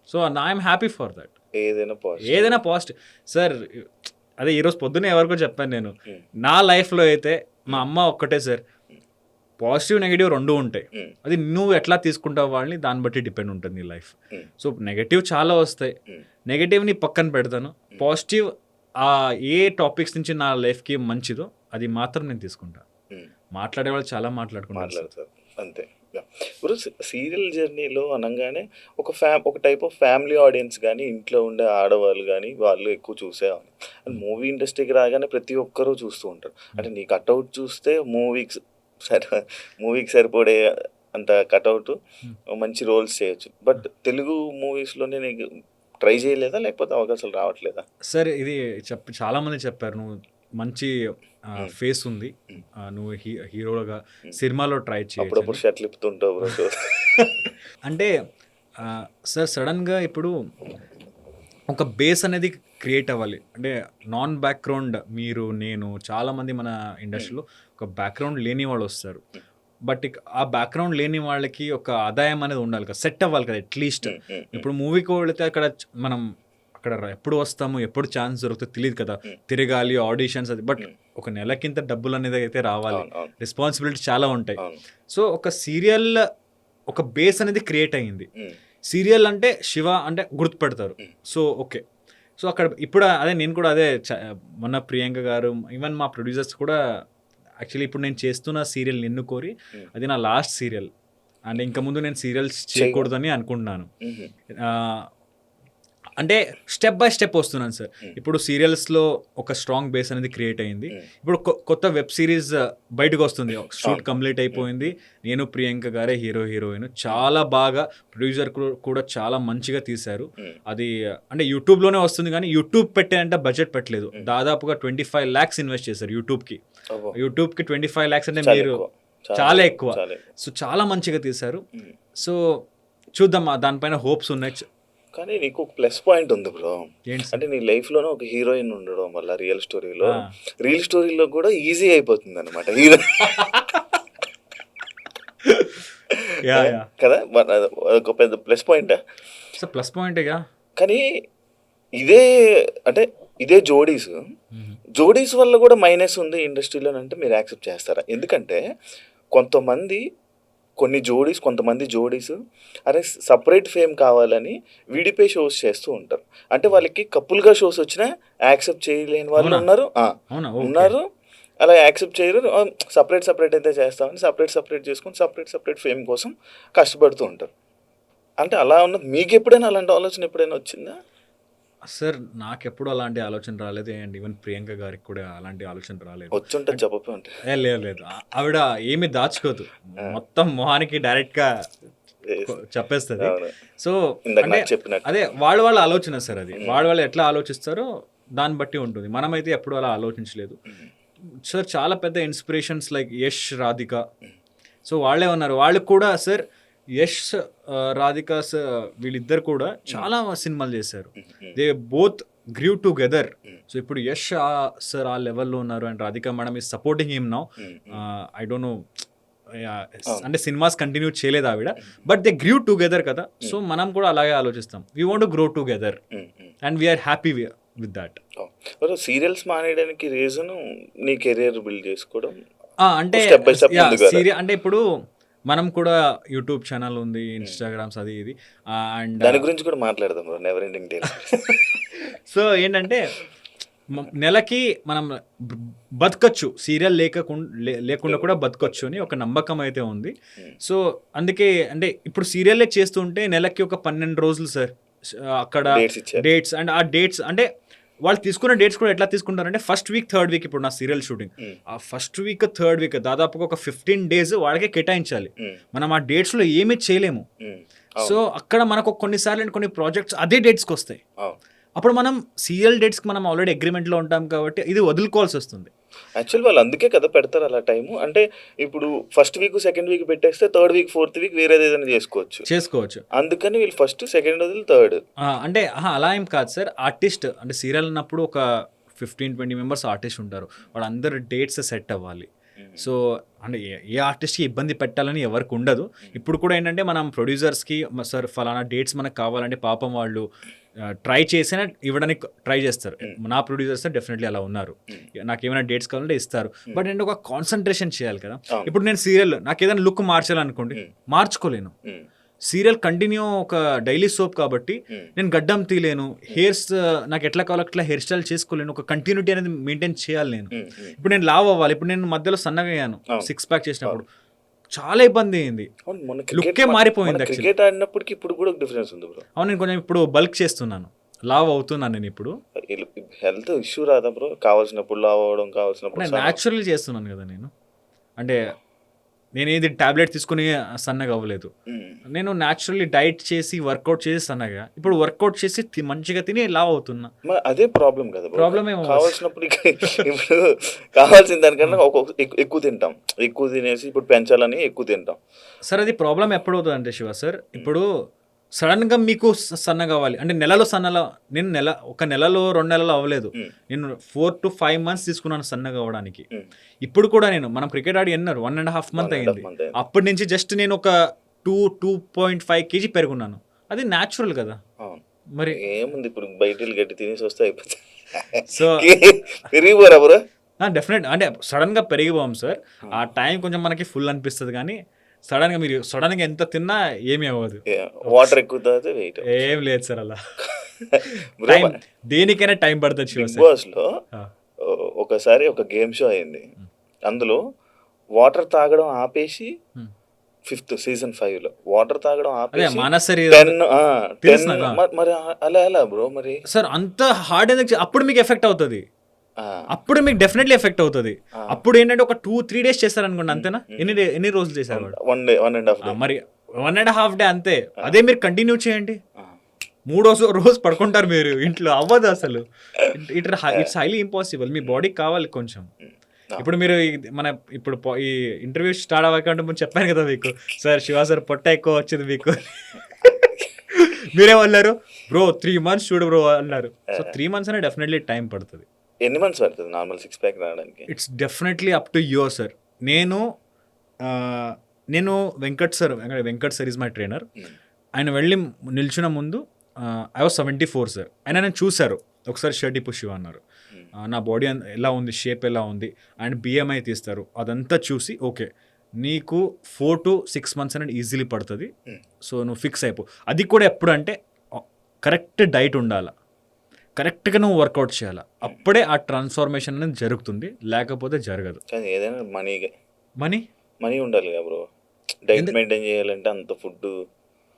So I'm happy for that. ఏదైనా పాజిటివ్ సార్. అదే ఈరోజు పొద్దున్నే ఎవరికో చెప్పాను నేను, నా లైఫ్లో అయితే మా అమ్మ ఒక్కటే సార్, పాజిటివ్ నెగిటివ్ 2 ఉంటాయి, అది నువ్వు ఎట్లా తీసుకుంటావు వాళ్ళని దాన్ని బట్టి డిపెండ్ ఉంటుంది నీ లైఫ్. సో నెగటివ్ చాలా వస్తాయి, నెగటివ్ని పక్కన పెడతాను, పాజిటివ్ ఏ టాపిక్స్ నుంచి నా లైఫ్కి మంచిదో అది మాత్రం నేను తీసుకుంటాను. మాట్లాడే వాళ్ళు చాలా మాట్లాడుకుంటారు అంతే. ఇప్పుడు సీరియల్ జర్నీలో అనగానే ఒక టైప్ ఆఫ్ ఫ్యామిలీ ఆడియన్స్ కానీ, ఇంట్లో ఉండే ఆడవాళ్ళు కానీ వాళ్ళు ఎక్కువ చూసేవాళ్ళు. అండ్ మూవీ ఇండస్ట్రీకి రాగానే ప్రతి ఒక్కరూ చూస్తూ ఉంటారు. అంటే నీ కట్అవుట్ చూస్తే మూవీకి సరిపడే అంత కట్అవుట్, మంచి రోల్స్ చేయొచ్చు. బట్ తెలుగు మూవీస్లోనే నీకు ట్రై చేయలేదా, లేకపోతే అవకాశాలు రావట్లేదా? సార్ ఇది చాలామంది చెప్పారు నువ్వు మంచి ఫేస్ ఉంది, నువ్వు హీరోగా సినిమాలో ట్రై అప్పుడప్పుడు చేయొచ్చు. షర్ట్లు ఇప్పుతుంటావు బ్రో. అంటే సార్ సడన్గా ఇప్పుడు ఒక బేస్ అనేది క్రియేట్ అవ్వాలి. అంటే నాన్ బ్యాక్గ్రౌండ్, మీరు నేను చాలామంది మన ఇండస్ట్రీలో ఒక బ్యాక్గ్రౌండ్ లేని వాళ్ళు వస్తారు. బట్ ఆ బ్యాక్గ్రౌండ్ లేని వాళ్ళకి ఒక ఆదాయం అనేది ఉండాలి కదా, సెట్ అవ్వాలి కదా అట్లీస్ట్. ఇప్పుడు మూవీకి వెళితే అక్కడ మనం అక్కడ ఎప్పుడు వస్తాము, ఎప్పుడు ఛాన్స్ దొరుకుతుందో తెలియదు కదా, తిరగాలి, ఆడిషన్స్ అది. బట్ ఒక నెలకింత డబ్బులు అనేది అయితే రావాలి, రెస్పాన్సిబిలిటీ చాలా ఉంటాయి. సో ఒక సీరియల్ ఒక బేస్ అనేది క్రియేట్ అయ్యింది. సీరియల్ అంటే శివ అంటే గుర్తుపెడతారు. సో ఓకే, సో అక్కడ ఇప్పుడు అదే నేను కూడా అదే మొన్న ప్రియాంక గారు ఈవెన్ మా ప్రొడ్యూసర్స్ కూడా యాక్చువల్లీ ఇప్పుడు నేను చేస్తున్న సీరియల్ నిన్ను కోరి అది నా లాస్ట్ సీరియల్. అండ్ ఇంకా ముందు నేను సీరియల్స్ చేయకూడదని అనుకుంటున్నాను. అంటే స్టెప్ బై స్టెప్ వస్తున్నాను సార్. ఇప్పుడు సీరియల్స్లో ఒక స్ట్రాంగ్ బేస్ అనేది క్రియేట్ అయింది. ఇప్పుడు కొత్త వెబ్ సిరీస్ బయటకు వస్తుంది, షూట్ కంప్లీట్ అయిపోయింది. నేను ప్రియాంక గారే హీరోయిన్, చాలా బాగా ప్రొడ్యూసర్ కూడా చాలా మంచిగా తీశారు. అది అంటే యూట్యూబ్లోనే వస్తుంది, కానీ యూట్యూబ్ పెట్టారంటే బడ్జెట్ పెట్టలేదు. దాదాపుగా 25 lakhs ఇన్వెస్ట్ చేశారు యూట్యూబ్కి. 25 lakhs అంటే మీరు చాలా ఎక్కువ. సో చాలా మంచిగా తీశారు. సో చూద్దాం, దానిపైన హోప్స్ ఉన్నాయి. కానీ నీకు ఒక ప్లస్ పాయింట్ ఉంది బ్రో. ఏంటి? అంటే నీ లైఫ్లోనే ఒక హీరోయిన్ ఉండడం వల్ల రియల్ స్టోరీలో కూడా ఈజీ అయిపోతుంది అనమాట హీరో కదా. ఒక పెద్ద ప్లస్ పాయింట్. సో ప్లస్ పాయింటేగా. కానీ ఇదే జోడీస్ వల్ల కూడా మైనస్ ఉంది ఇండస్ట్రీలో అంటే మీరు యాక్సెప్ట్ చేస్తారా? ఎందుకంటే కొంతమంది జోడీస్ అరే సపరేట్ ఫేమ్ కావాలని విడిపోయి షోస్ చేస్తూ ఉంటారు. అంటే వాళ్ళకి కపుల్గా షోస్ వచ్చినా యాక్సెప్ట్ చేయలేని వాళ్ళు ఉన్నారు. అలా యాక్సెప్ట్ చేయరు, సపరేట్ అయితే చేస్తామని సపరేట్ చేసుకొని సపరేట్ ఫేమ్ కోసం కష్టపడుతూ ఉంటారు. అంటే అలా ఉన్నది మీకు ఎప్పుడైనా అలాంటి ఆలోచన ఎప్పుడైనా వచ్చిందా? సార్ నాకెప్పుడు అలాంటి ఆలోచన రాలేదు. అండ్ ఈవెన్ ప్రియాంక గారికి కూడా అలాంటి ఆలోచన రాలేదు. వచ్చుంటే చెప్పండి. లేదు, ఆవిడ ఏమి దాచుకోదు, మొత్తం మొహానికి డైరెక్ట్గా చెప్పేస్తుంది. సో అదే వాళ్ళ ఆలోచన సార్, అది వాళ్ళు ఎట్లా ఆలోచిస్తారో దాన్ని బట్టి ఉంటుంది. మనమైతే ఎప్పుడు అలా ఆలోచించలేదు సార్. చాలా పెద్ద inspirations like Yash, Radhika, so వాళ్ళే ఉన్నారు. వాళ్ళు కూడా సార్ యష్, రాధిక వీళ్ళిద్దరు కూడా చాలా సినిమాలు చేశారు. They both grew together. So ఇప్పుడు యష్ సార్ ఆ లెవెల్లో ఉన్నారు and Radhika madam is supporting him now. I don't know, అంటే సినిమాస్ కంటిన్యూ చేయలేదు ఆవిడ, బట్ దే గ్రీవ్ టుగెదర్ కదా. సో మనం కూడా అలాగే ఆలోచిస్తాం, we want to grow together and we are happy with that. Serials మానేయడానికి రీజన్ నీ కెరీర్ బిల్డ్ చేసుకోవడం అంటే అంటే ఇప్పుడు మనం కూడా యూట్యూబ్ ఛానల్ ఉంది, ఇన్స్టాగ్రామ్స్ అది ఇది, అండ్ దాని గురించి కూడా మాట్లాడదాం నెవర్ ఎండింగ్ టేల్స్. సో ఏంటంటే నెలకి మనం బతకచ్చు, సీరియల్ లేకుండా కూడా బతకచ్చు అని ఒక నమ్మకం అయితే ఉంది. సో అందుకే అంటే ఇప్పుడు సీరియల్లే చేస్తుంటే నెలకి ఒక 12 రోజులు సార్ అక్కడ డేట్స్, అండ్ ఆ డేట్స్ అంటే వాళ్ళు తీసుకున్న డేట్స్ కూడా ఎట్లా తీసుకుంటారంటే ఫస్ట్ వీక్, థర్డ్ వీక్. ఇప్పుడు నా సీరియల్ షూటింగ్ ఆ ఫస్ట్ వీక్, థర్డ్ వీక్ దాదాపుగా ఒక 15 days వాళ్ళకే కేటాయించాలి. మనం ఆ డేట్స్లో ఏమీ చేయలేము. సో అక్కడ మనకు కొన్నిసార్లు కొన్ని ప్రాజెక్ట్స్ అదే డేట్స్కి వస్తాయి. అప్పుడు మనం సీరియల్ డేట్స్కి మనం ఆల్రెడీ అగ్రిమెంట్లో ఉంటాం కాబట్టి ఇది వదులుకోవాల్సి వస్తుంది. యాక్చువల్ వాళ్ళు అందుకే కదా పెడతారు అలా టైము. అంటే ఇప్పుడు ఫస్ట్ వీక్, సెకండ్ వీక్ పెట్టేస్తే థర్డ్ వీక్, ఫోర్త్ వీక్ వేరేది ఏదైనా చేసుకోవచ్చు. అందుకని వీళ్ళు ఫస్ట్, సెకండ్ వదిలి థర్డ్. అంటే అలా ఏం కాదు సార్. ఆర్టిస్ట్ అంటే సీరియల్ అన్నప్పుడు ఒక 15-20 members ఆర్టిస్ట్ ఉంటారు, వాళ్ళందరూ డేట్స్ సెట్ అవ్వాలి. సో అంటే ఏ ఆర్టిస్ట్కి ఇబ్బంది పెట్టాలని ఎవరికి ఉండదు. ఇప్పుడు కూడా ఏంటంటే మనం ప్రొడ్యూసర్స్కి సార్ ఫలానా డేట్స్ మనకు కావాలంటే పాపం వాళ్ళు ట్రై చేసినా ఇవ్వడానికి ట్రై చేస్తారు. నా ప్రొడ్యూసర్స్ డెఫినెట్లీ అలా ఉన్నారు, నాకు ఏమైనా డేట్స్ కావాలంటే ఇస్తారు. బట్ నేను ఒక కాన్సన్ట్రేషన్ చేయాలి కదా. ఇప్పుడు నేను సీరియల్ నాకు ఏదైనా లుక్ మార్చాలనుకోండి, మార్చుకోలేను. సీరియల్ కంటిన్యూ ఒక డైలీ సోప్ కాబట్టి నేను గడ్డం తీయలేను, హెయిర్స్ నాకు ఎట్లా కావాలో అట్లా హెయిర్ స్టైల్ చేసుకోలేను. ఒక కంటిన్యూటీ అనేది మెయింటైన్ చేయాలి నేను. ఇప్పుడు నేను లావ్ అవ్వాలి, ఇప్పుడు నేను మధ్యలో సన్నగా అయ్యాను 6 pack చేసినప్పుడు, చాలా ఇబ్బంది అయింది, లుక్కే మారిపోయింది. క్రికెట్ ఆడినప్పటికి ఇప్పుడు కూడా డిఫరెన్స్ ఉంది బ్రో. అవును, నేను కొంచెం ఇప్పుడు బల్క్ చేస్తున్నాను, లావ్ అవుతున్నాను నేను ఇప్పుడు. హెల్త్ ఇష్యూ రాదా బ్రో? కావాల్సినప్పుడు లావ్ అవ్వడం, కావాల్సినప్పుడు న్యాచురల్లీ చేస్తున్నాను కదా నేను. అంటే నేనేది టాబ్లెట్ తీసుకుని సన్నగా అవ్వలేదు. నేను న్యాచురల్లీ డైట్ చేసి వర్కౌట్ చేసి సన్నగా, ఇప్పుడు వర్కౌట్ చేసి మంచిగా తిని లావ్ అవుతున్నా. అదే ప్రాబ్లం కదా bro. ప్రాబ్లం ఏమో కావాల్సినప్పుడు ఇప్పుడు కావాల్సిన దానికన్నా ఎక్కువ తింటాం, ఎక్కువ తినేసి ఇప్పుడు పెంచాలని ఎక్కువ తింటాం. సార్ అది ప్రాబ్లం ఎప్పుడు అవుతుంది అంటే శివ సార్, ఇప్పుడు సడన్గా మీకు సన్న కావాలి అంటే నెలలో నేను ఒక నెలలో 2 నెలలు అవ్వలేదు, నేను 4 to 5 months తీసుకున్నాను సన్నగా అవ్వడానికి. ఇప్పుడు కూడా మనం క్రికెట్ ఆడి ఎన్నారు 1.5 month అయింది, అప్పటి నుంచి జస్ట్ నేను ఒక 2.5 kg పెరుగున్నాను. అది న్యాచురల్ కదా. మరి ఏముంది ఇప్పుడు బయట గట్టి తినేసి వస్తే అయిపోతుంది. So పెరిగిపోరా bro. డెఫినెట్ అంటే సడన్గా పెరిగిపోం సార్, ఆ టైం కొంచెం మనకి ఫుల్ అనిపిస్తుంది, కానీ సడన్గా ఎంత తిన్నా ఏమీ అవ్వదు. వాటర్ ఎక్కువ వెయిట్ ఏం లేదు సార్ అలా. టైం దేనికైనా టైం పడుతుంది శివ బిగ్ సార్. బాస్ లో ఒకసారి ఒక గేమ్ షో అయింది, అందులో వాటర్ తాగడం ఆపేసి 5th season 5 లో వాటర్ తాగడం అదే ఆపేసి మానసరి 10 మరి అలా బ్రో మరి సార్ అంత హార్డ్ ఎందుకు? అప్పుడు మీకు ఎఫెక్ట్ అవుతుంది, అప్పుడు మీకు డెఫినెట్లీ ఎఫెక్ట్ అవుతుంది. అప్పుడు ఏంటంటే ఒక 2-3 days చేస్తారనుకోండి, అంతేనా? ఎన్ని రోజులు చేశారు? 1.5 day. మరి 1.5 day అంతే. అదే మీరు కంటిన్యూ చేయండి, 3వ రోజు పడుకుంటారు మీరు ఇంట్లో, అవ్వదు అసలు. It's highly impossible. మీ బాడీకి కావాలి కొంచెం. ఇప్పుడు మీరు ఇప్పుడు ఈ ఇంటర్వ్యూ స్టార్ట్ అవ్వకంటే ముందు చెప్పాను కదా మీకు, సార్ శివ సార్ పొట్ట ఎక్కువ వచ్చింది మీకు. మీరేమన్నారు బ్రో 3 months చూడు బ్రో అన్నారు. సో 3 months అనే డెఫినెట్లీ టైం పడుతుంది. ఎన్ని మంత్స్ పడుతుంది నార్మల్ 6 pack రావడానికి? It's definitely up to your sir. నేను Venkat sir is my trainer. ఆయన వెళ్ళి నిల్చున్న ముందు ఐ వాజ్ 74 సార్. ఆయన నేను చూశారు, ఒకసారి షర్ట్ పుష్ అన్నారు, నా బాడీ ఎలా ఉంది, షేప్ ఎలా ఉంది, అండ్ BMI తీస్తారు, అదంతా చూసి ఓకే నీకు 4 to 6 months అనేది ఈజీలీ పడుతుంది, సో నువ్వు ఫిక్స్ అయిపో. అది కూడా ఎప్పుడు అంటే కరెక్ట్ డైట్ ఉండాలి, కరెక్ట్గా నువ్వు వర్కౌట్ చేయాలి, అప్పుడే ఆ ట్రాన్స్ఫార్మేషన్ అనేది జరుగుతుంది, లేకపోతే జరగదు. కానీ ఏదైనా మనీ ఉండాలి కదా బ్రో, డైట్ మెయింటైన్ చేయాలంటే అంత ఫుడ్.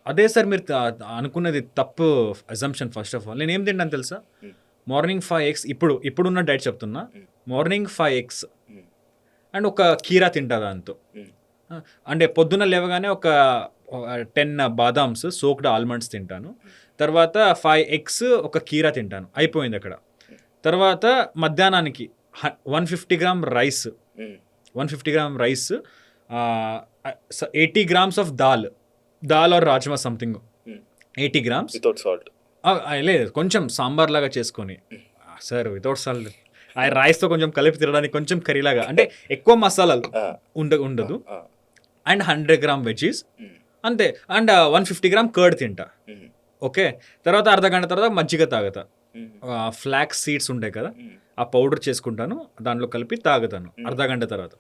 అదే సార్ మీరు అనుకున్నది తప్పు అజంప్షన్. ఫస్ట్ ఆఫ్ ఆల్ నేను ఏం తింటాను తెలుసా, మార్నింగ్ 5 eggs, ఇప్పుడున్న డైట్ చెప్తున్నా, మార్నింగ్ 5 eggs అండ్ ఒక కీరా తింటా దాంతో. అంటే పొద్దున్న లేవగానే ఒక 10 బాదామ్స్ సోక్డ్ ఆల్మండ్స్ తింటాను, తర్వాత 5 eggs ఒక కీరా తింటాను, అయిపోయింది అక్కడ. తర్వాత మధ్యాహ్నానికి 150 grams rice, 150 grams rice, 80 grams of dal or rajma something, 80 grams without salt. లేదు కొంచెం సాంబార్ లాగా చేసుకొని సార్, వితౌట్ సాల్ట్. ఆ రైస్తో కొంచెం కలిపి తినడానికి కొంచెం కర్రీలాగా, అంటే ఎక్కువ మసాలాలు ఉండదు. అండ్ 100 grams వెజ్జీస్ అంతే, అండ్ 150 grams కర్డ్ తింటా. ఓకే, తర్వాత అర్ధగంట తర్వాత మజ్జిగ తాగుతా, ఫ్లాక్స్ సీడ్స్ ఉంటాయి కదా, ఆ పౌడర్ చేసుకుంటాను, దాంట్లో కలిపి తాగుతాను అర్ధగంట తర్వాత.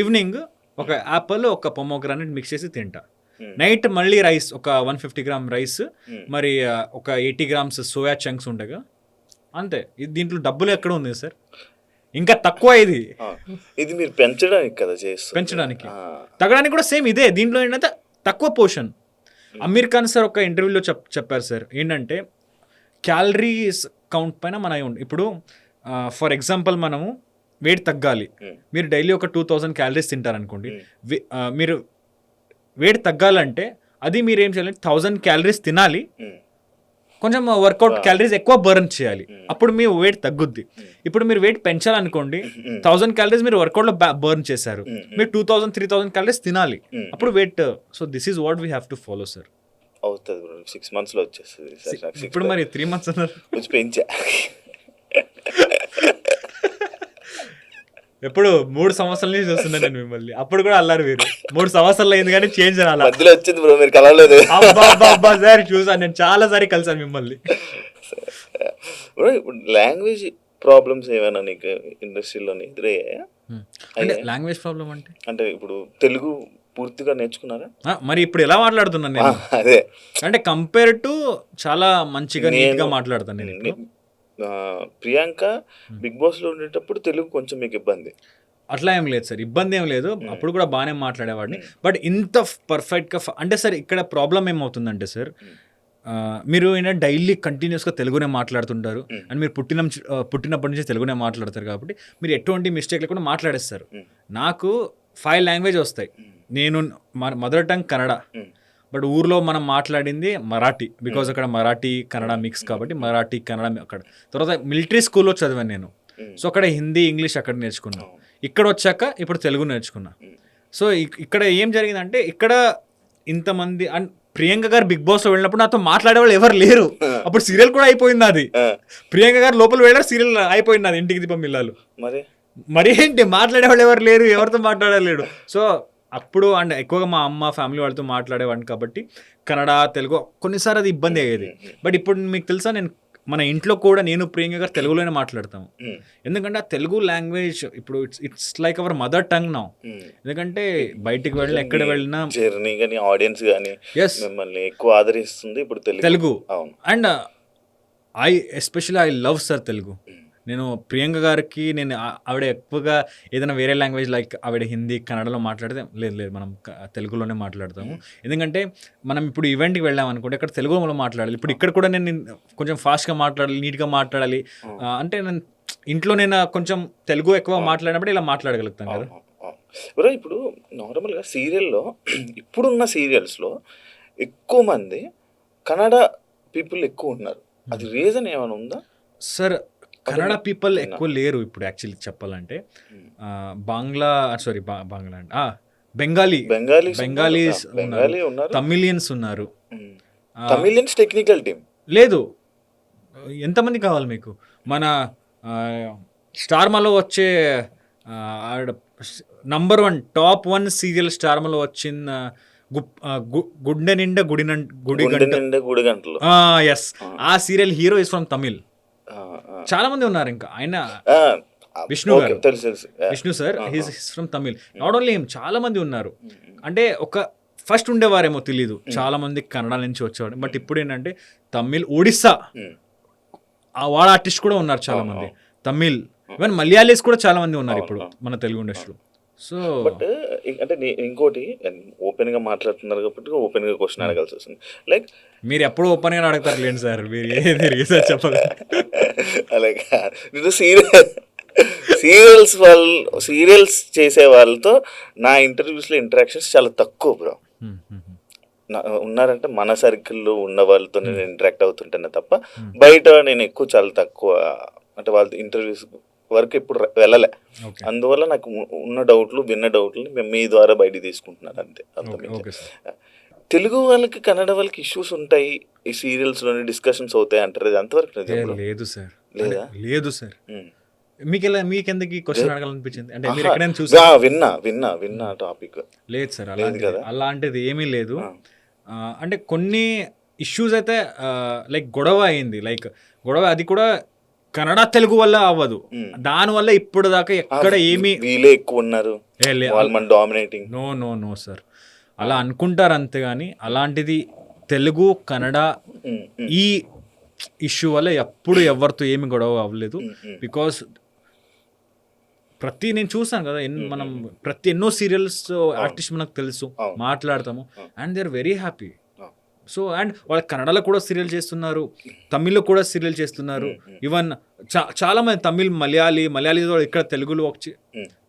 ఈవినింగ్ ఒక యాపిల్ ఒక పొమోగ్రానైట్ మిక్స్ చేసి తింటా. నైట్ మళ్ళీ రైస్, ఒక 150 grams రైస్, మరి ఒక 80 grams సోయా చంక్స్ ఉంటాయి, అంతే. దీంట్లో డబ్బులు ఎక్కడ ఉంది సార్, ఇంకా తక్కువ. ఇది మీరు పెంచడానికి కదా చేస్తారు, పెంచడానికి. తగ్గడానికి కూడా సేమ్ ఇదే, దీంట్లో ఏంటంటే తక్కువ పోషన్. అమీర్ ఖాన్ సార్ ఒక ఇంటర్వ్యూలో చెప్పారు సార్, ఏంటంటే క్యాలరీస్ కౌంట్ పైన ఇప్పుడు ఫర్ ఎగ్జాంపుల్ మనము వెయిట్ తగ్గాలి, మీరు డైలీ ఒక 2000 calories తింటారనుకోండి, మీరు వెయిట్ తగ్గాలంటే అది మీరు ఏం చేయాలి, 1000 calories తినాలి, కొంచెం వర్కౌట్ క్యాలరీస్ ఎక్కువ బర్న్ చేయాలి, అప్పుడు మీ వెయిట్ తగ్గుద్ది. ఇప్పుడు మీరు వెయిట్ పెంచాలనుకోండి, 1000 calories మీరు వర్కౌట్లో బర్న్ చేశారు, మీరు 2000-3000 calories తినాలి, అప్పుడు weight. So this is what we have to follow sir. అవుతుంది బ్రో, 6 months వచ్చేస్తుంది. ఇప్పుడు మరి 3 months అన్నారు, పెంచా. ఎప్పుడు 3 సంవత్సరాల నుంచి చూస్తున్నాను నేను మిమ్మల్ని, అప్పుడు కూడా అన్నారు మీరు 3 సంవత్సరాలు అయింది కానీ చేంజ్ అలా మధ్యలో వచ్చింది బ్రో, మీరు కలవలేదు. అబ్బా సార్ చూసాను, నేను చాలా సారి కలిసాను మిమ్మల్ని. ఇప్పుడు లాంగ్వేజ్ ప్రాబ్లమ్స్ ఏమైనా నీకు ఇండస్ట్రీలో ఎదురయ్యాయా? అంటే లాంగ్వేజ్ ప్రాబ్లమ్ అంటే ఇప్పుడు తెలుగు పూర్తిగా నేర్చుకున్నారా? మరి ఇప్పుడు ఎలా మాట్లాడుతున్నాను నేను, అదే అంటే కంపేర్ టు చాలా మంచిగా నీట్గా మాట్లాడతాను నేను. ప్రియాంక బిగ్ బాస్ లో ఉండేటప్పుడు తెలుగు కొంచెం మీకు ఇబ్బంది? అట్లా ఏం లేదు సార్, ఇబ్బంది ఏం లేదు, అప్పుడు కూడా బాగానే మాట్లాడేవాడిని. బట్ ఇంత పర్ఫెక్ట్గా అంటే సార్ ఇక్కడ ప్రాబ్లం ఏమవుతుందంటే సార్, మీరు ఏంటంటే డైలీ కంటిన్యూస్గా తెలుగునే మాట్లాడుతుంటారు, అండ్ మీరు పుట్టినప్పటి నుంచి తెలుగునే మాట్లాడతారు, కాబట్టి మీరు ఎటువంటి మిస్టేక్ లేకుండా మాట్లాడేస్తారు. నాకు 5 languages వస్తాయి, నేను మదర్ టంగ్ కన్నడ, బట్ ఊర్లో మనం మాట్లాడింది మరాఠీ, బికాజ్ అక్కడ మరాఠీ కన్నడ మిక్స్ కాబట్టి మరాఠీ కన్నడ అక్కడ. తర్వాత మిలిటరీ స్కూల్లో చదివాను నేను, సో అక్కడ హిందీ ఇంగ్లీష్ అక్కడ నేర్చుకున్నాను. ఇక్కడ వచ్చాక ఇప్పుడు తెలుగు నేర్చుకున్నా. సో ఇక్కడ ఏం జరిగిందంటే, ఇక్కడ ఇంతమంది అండ్ ప్రియాంక గారు బిగ్ బాస్లో వెళ్ళినప్పుడు నాతో మాట్లాడే వాళ్ళు ఎవరు లేరు. అప్పుడు సీరియల్ కూడా అయిపోయింది అది. ప్రియాంక గారు లోపల వెళ్ళారు, సీరియల్ అయిపోయింది అది, ఇంటికి దీపం ఇల్లాలు. మరి ఏంటి మాట్లాడే వాళ్ళు ఎవరు లేరు, ఎవరితో మాట్లాడలేడు. సో అప్పుడు అండ్ ఎక్కువగా మా అమ్మ ఫ్యామిలీ వాళ్ళతో మాట్లాడేవాడిని కాబట్టి కన్నడ తెలుగు కొన్నిసార్లు అది ఇబ్బంది అయ్యేది. బట్ ఇప్పుడు మీకు తెలుసా, నేను మన ఇంట్లో కూడా నేను ప్రియాంక గారు తెలుగులోనే మాట్లాడతాము. ఎందుకంటే ఆ తెలుగు లాంగ్వేజ్ ఇప్పుడు it's like our mother tongue now. ఎందుకంటే బయటికి వెళ్ళిన ఎక్కడ వెళ్ళినా జర్నీ కానీ ఆడియన్స్ కానీ మిమ్మల్ని ఎక్కువ ఆదరిస్తుంది ఇప్పుడు Telugu. And especially I love sir Telugu. నేను ప్రియాంక గారికి నేను ఆవిడ ఎక్కువగా ఏదైనా వేరే లాంగ్వేజ్ లైక్ ఆవిడ హిందీ కన్నడలో మాట్లాడితే లేదు మనం తెలుగులోనే మాట్లాడతాము. ఎందుకంటే మనం ఇప్పుడు ఈవెంట్కి వెళ్ళాం అనుకుంటే ఇక్కడ తెలుగులో మాట్లాడాలి. ఇప్పుడు ఇక్కడ కూడా నేను కొంచెం ఫాస్ట్గా మాట్లాడాలి, నీట్గా మాట్లాడాలి. అంటే నేను ఇంట్లో నేను కొంచెం తెలుగు ఎక్కువ మాట్లాడినప్పుడు ఇలా మాట్లాడగలుగుతాను కదా. ఇప్పుడు నార్మల్గా సీరియల్లో ఇప్పుడున్న సీరియల్స్లో ఎక్కువ మంది కన్నడ పీపుల్ ఎక్కువ ఉన్నారు. అది రీజన్ ఏమైనా ఉందా సార్? కన్నడ పీపుల్ ఎక్కువ లేరు ఇప్పుడు యాక్చువల్లీ చెప్పాలంటే. బాంగ్లా అంటే బెంగాలీస్ ఉన్నారు, తమిళియన్స్ ఉన్నారు. తమిళియన్స్ టెక్నికల్ టీమ్ లేదు. ఎంతమంది కావాలి మీకు? మన స్టార్మాలో వచ్చే నంబర్ 1 టాప్ 1 సీరియల్ స్టార్మాలో వచ్చిన గుండె నిండా గుడిగంటలు. ఎస్, ఆ serial hero is from Tamil. చాలా మంది ఉన్నారు. ఇంకా ఆయన విష్ణు గారు, Vishnu sir, he's from Tamil. Not only him, చాలా మంది ఉన్నారు. అంటే ఒక ఫస్ట్ ఉండేవారేమో తెలీదు, చాలా మంది కన్నడ నుంచి వచ్చేవాడు. బట్ ఇప్పుడు ఏంటంటే తమిళ్, ఒడిస్సా వాళ్ళ ఆర్టిస్ట్ కూడా ఉన్నారు చాలా మంది. తమిళ్, ఈవెన్ మలయాళీస్ కూడా చాలా మంది ఉన్నారు ఇప్పుడు మన తెలుగు ఇండస్ట్రీలో. సో బట్ అంటే ఇంకోటి ఓపెన్ గా మాట్లాడుతున్నారు కాబట్టి ఓపెన్ గా క్వశ్చన్ అడగాల్సి వస్తుంది. లైక్ మీరు ఎప్పుడు ఓపెన్ గా అడుగుతారు లేండి సార్, మీరు ఏది రీసెర్చ్ చెప్పాలి. అలాగే నేను సీరియల్స్ చేసే వాళ్ళతో నా ఇంటర్వ్యూస్లో ఇంటరాక్షన్స్ చాలా తక్కువ బ్రో. ఉన్నారంటే మన సర్కిల్లో ఉన్న వాళ్ళతో నేను ఇంటరాక్ట్ అవుతుంటానే తప్ప బయట నేను ఎక్కువ చాలా తక్కువ, అంటే వాళ్ళతో ఇంటర్వ్యూస్ వరకు ఎప్పుడు వెళ్ళలే. అందువల్ల నాకు ఉన్న డౌట్లు, విన్న డౌట్లని మేము మీ ద్వారా బయట తీసుకుంటున్నాను అంతే. తెలుగు వాళ్ళకి కన్నడ వాళ్ళకి ఇష్యూస్ ఉంటాయి ఈ సీరియల్స్లోనే, డిస్కషన్స్ అవుతాయి అంటారు, అది అంతవరకు లేదు సార్. లేదు సార్, మీకెందుకు ఈ క్వశ్చన్ అడగాలనిపించింది? అంటే మీరు ఎక్కడైనా చూసారా? విన్నా టాపిక్. లేదు సార్, అలాంటిది ఏమీ లేదు. అంటే కొన్ని ఇష్యూస్ అయితే లైక్ గొడవ అయింది, అది కూడా కన్నడ తెలుగు వల్ల అవ్వదు. దానివల్ల ఇప్పుడు దాకా ఎక్కడ ఏమి వీళ్ళే ఎక్కువ ఉన్నారు, డామినేటింగ్. నో సార్, అలా అనుకుంటారు అంతేగాని అలాంటిది తెలుగు కన్నడ ఈ ఇష్యూ వల్ల ఎప్పుడు ఎవరితో ఏమి గొడవ అవ్వలేదు. బికాస్ నేను చూసాను కదా, మనం ఎన్నో సీరియల్స్ ఆర్టిస్ట్ మనకు తెలుసు, మాట్లాడతాము, and they are very happy. So and వాళ్ళు కన్నడలో కూడా సీరియల్ చేస్తున్నారు, తమిళ్లో కూడా సీరియల్ చేస్తున్నారు. ఈవెన్ చాలా మంది తమిళ్, మలయాళీ ఇక్కడ తెలుగులో వచ్చి.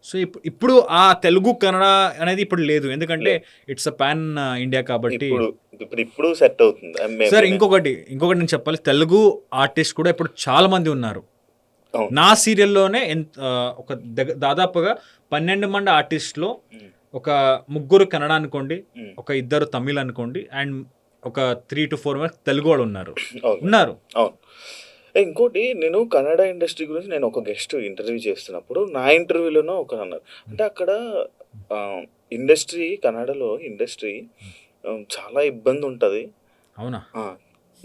సో ఇప్పుడు ఆ తెలుగు కన్నడ అనేది ఇప్పుడు లేదు, ఎందుకంటే ఇట్స్ అ పాన్ ఇండియా కాబట్టి ఇప్పుడు సెట్ అవుతుంది. సార్ ఇంకొకటి నేను చెప్పాలి, తెలుగు ఆర్టిస్ట్ కూడా ఇప్పుడు చాలా మంది ఉన్నారు. నా సీరియల్లోనే ఒక దాదాపుగా 12 మంది ఆర్టిస్ట్లో ఒక 3 కన్నడ అనుకోండి, ఒక 2 తమిళ్ అనుకోండి, అండ్ ఒక 3 to 4 తెలుగు వాళ్ళు ఉన్నారు. ఇంకోటి, నేను కన్నడ ఇండస్ట్రీ గురించి నేను ఒక గెస్ట్ ఇంటర్వ్యూ చేస్తున్నప్పుడు నా ఇంటర్వ్యూలోనూ ఒక అన్నారు, అంటే అక్కడ కన్నడలో ఇండస్ట్రీ చాలా ఇబ్బంది ఉంటుంది. అవునా?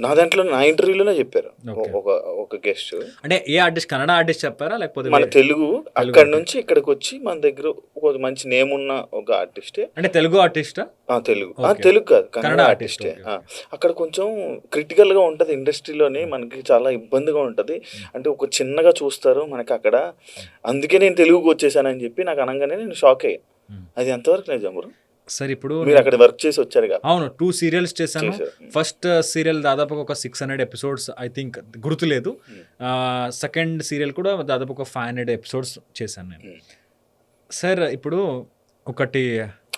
నా ఇంటర్వ్యూలోనే చెప్పారు ఒక గెస్ట్. అంటే ఏ ఆర్టిస్ట్? కన్నడ ఆర్టిస్ట్ చెప్పారా లేకపోతే మన తెలుగు అక్కడ నుంచి ఇక్కడికి వచ్చి మన దగ్గర ఒక మంచి నేమ్ ఉన్న ఒక ఆర్టిస్టే. అంటే తెలుగు ఆర్టిస్టా? తెలుగు కాదు, కన్నడ ఆర్టిస్టే. అక్కడ కొంచెం క్రిటికల్ గా ఉంటది ఇండస్ట్రీలోనే, మనకి చాలా ఇబ్బందిగా ఉంటది. అంటే ఒక చిన్నగా చూస్తారు మనకి అక్కడ. అందుకే నేను తెలుగుకి వచ్చేసానని చెప్పి నాకు అనగానే నేను షాక్ అయ్యా. అది ఎంతవరకు నిజం బ్రో? సార్ ఇప్పుడు మీరు అక్కడ వర్క్ చేసి వచ్చారు కదా? అవును, 2 సీరియల్స్ చేశాను. ఫస్ట్ సీరియల్ దాదాపు ఒక 600 ఎపిసోడ్స్ ఐ థింక్, గుర్తులేదు. సెకండ్ సీరియల్ కూడా దాదాపు ఒక 500 ఎపిసోడ్స్ చేశాను నేను. సార్ ఇప్పుడు ఒకటి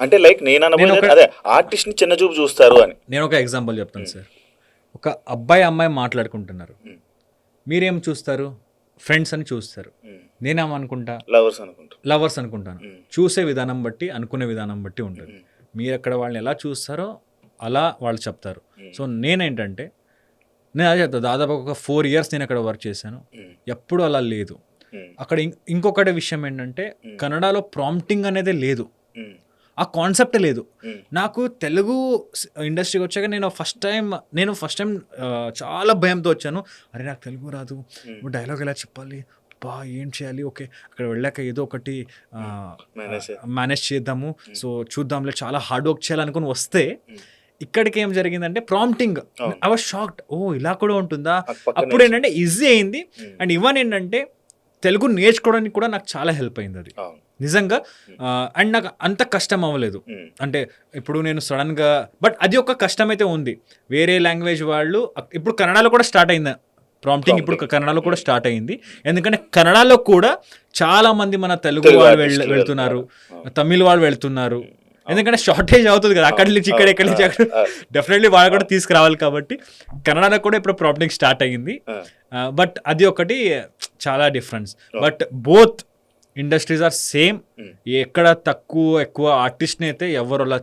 అంటే లైక్ నేను అనబోయేది అదే ఆర్టిస్ట్ ని చిన్న చూపు చూస్తారు అని. నేను ఒక ఎగ్జాంపుల్ చెప్తాను సార్. ఒక అబ్బాయి అమ్మాయి మాట్లాడుకుంటున్నారు, మీరేం చూస్తారు? ఫ్రెండ్స్ అని చూస్తారు. నేనేమనుకుంటా? లవర్స్ అనుకుంటాను. చూసే విధానం బట్టి, అనుకునే విధానం బట్టి ఉంటుంది. మీరు అక్కడ వాళ్ళని ఎలా చూస్తారో అలా వాళ్ళు చెప్తారు. సో నేనేంటంటే నేను అదే చెప్తాను, దాదాపు ఒక 4 years నేను అక్కడ వర్క్ చేశాను, ఎప్పుడు అలా లేదు అక్కడ. ఇంకొకటి విషయం ఏంటంటే కన్నడలో ప్రాంప్టింగ్ అనేది లేదు, ఆ కాన్సెప్ట్ లేదు. నాకు తెలుగు ఇండస్ట్రీకి వచ్చాక నేను ఫస్ట్ టైం చాలా భయంతో వచ్చాను. అరే నాకు తెలుగు రాదు, డైలాగ్ ఎలా చెప్పాలి, ఏం చేయాలి, ఓకే అక్కడ వెళ్ళాక ఏదో ఒకటి మేనేజ్ చేద్దాము, సో చూద్దాంలే, చాలా హార్డ్ వర్క్ చేయాలనుకుని వస్తే ఇక్కడికి ఏం జరిగిందంటే ప్రాంప్టింగ్, ఐ వాజ్ షాక్డ్. ఇలా కూడా ఉంటుందా? అప్పుడు ఏంటంటే ఈజీ అయింది. అండ్ ఇవన్నీ ఏంటంటే తెలుగు నేర్చుకోవడానికి కూడా నాకు చాలా హెల్ప్ అయింది అది నిజంగా. అండ్ నాకు అంత కష్టం అవ్వలేదు. అంటే ఇప్పుడు నేను సడన్గా, బట్ అది ఒక కష్టం అయితే ఉంది. వేరే లాంగ్వేజ్ వాళ్ళు ఇప్పుడు కన్నడలో కూడా స్టార్ట్ అయింది ప్రాంప్టింగ్, ఇప్పుడు కన్నడలో కూడా స్టార్ట్ అయింది. ఎందుకంటే కన్నడలో కూడా చాలా మంది మన తెలుగు వాళ్ళు వెళ్తున్నారు, తమిళ వాళ్ళు వెళ్తున్నారు. ఎందుకంటే షార్టేజ్ అవుతుంది కదా, అక్కడి నుంచి ఇక్కడి నుంచి అక్కడ, డెఫినెట్లీ వాళ్ళు కూడా తీసుకురావాలి. కాబట్టి కన్నడలో కూడా ఇప్పుడు ప్రాంప్టింగ్ స్టార్ట్ అయ్యింది. బట్ అది ఒకటి చాలా difference. But both industries are same. ఎక్కడ తక్కువ ఎక్కువ ఆర్టిస్ట్ని అయితే ఎవరు అలా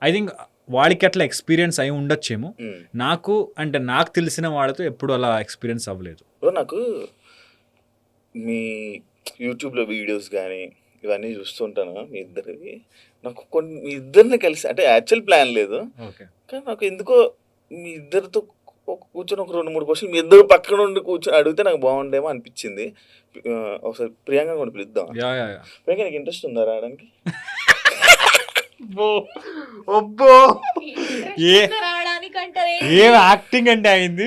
ఐ థింక్ వాడికి అట్లా ఎక్స్పీరియన్స్ అయి ఉండొచ్చేమో. నాకు అంటే నాకు తెలిసిన వాళ్ళతో ఎప్పుడు అలా ఎక్స్పీరియన్స్ అవ్వలేదు. నాకు మీ యూట్యూబ్లో వీడియోస్ కానీ ఇవన్నీ చూస్తుంటాను మీ ఇద్దరివి. నాకు మీ ఇద్దరిని కలిసి, అంటే యాక్చువల్ ప్లాన్ లేదు కానీ నాకు ఎందుకో మీ ఇద్దరితో కూర్చొని ఒక 2-3 క్వశ్చన్ మీ ఇద్దరు పక్కన ఉండి కూర్చొని అడిగితే నాకు బాగుండేమో అనిపించింది. ఒకసారి ప్రియాంక కూడా పిలుద్దాం. ప్రియాంక నీకు ఇంట్రెస్ట్ ఉందా రావడానికి? ఏం యాక్టింగ్ అంటే అయింది,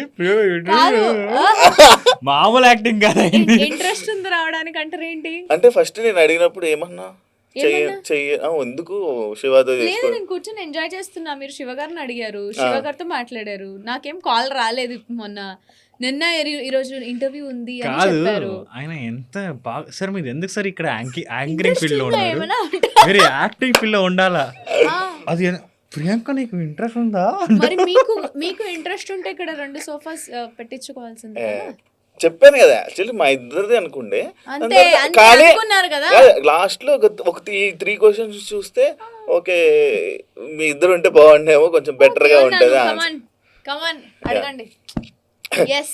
మామూలు యాక్టింగ్ కాదు. ఇంట్రెస్ట్ ఉంది రావడానికి అంటారు ఏంటి? అంటే ఫస్ట్ నేను అడిగినప్పుడు ఏమన్నా ఎందుకు శివతో నేను కూర్చొని ఎంజాయ్ చేస్తున్నా. మీరు శివ గారిని అడిగారు, శివ గారితో మాట్లాడారు, నాకేం కాల్ రాలేదు. మొన్న నిన్న ఈరోజు ఇంటర్వ్యూ ఉంది అని చెప్పారు. ఆయన ఎంత బాగా సార్, మీరు ఎందుకు సార్ ఇక్కడ యాంకరింగ్ ఫీల్డ్ లో ఉన్నారు? మీరు యాక్టింగ్ ఫీల్డ్ లో ఉండాలా? అది ప్రియాంక నీకు ఇంట్రెస్ట్ ఉందా? మరి మీకు ఇంట్రెస్ట్ ఉంటే ఇక్కడ 2 సోఫాస్ పెట్టించుకోవాల్సింది. చెప్పాను కదా, యాక్చువల్లీ మా ఇద్దరిది అనుకుండే. కానీ లాస్ట్ లో ఒక 3 క్వశ్చన్స్ చూస్తే ఓకే మీ ఇద్దరు ఉంటే బాగుండేమో, కొంచెం బెటర్ గా ఉంటది. అడగండి. yes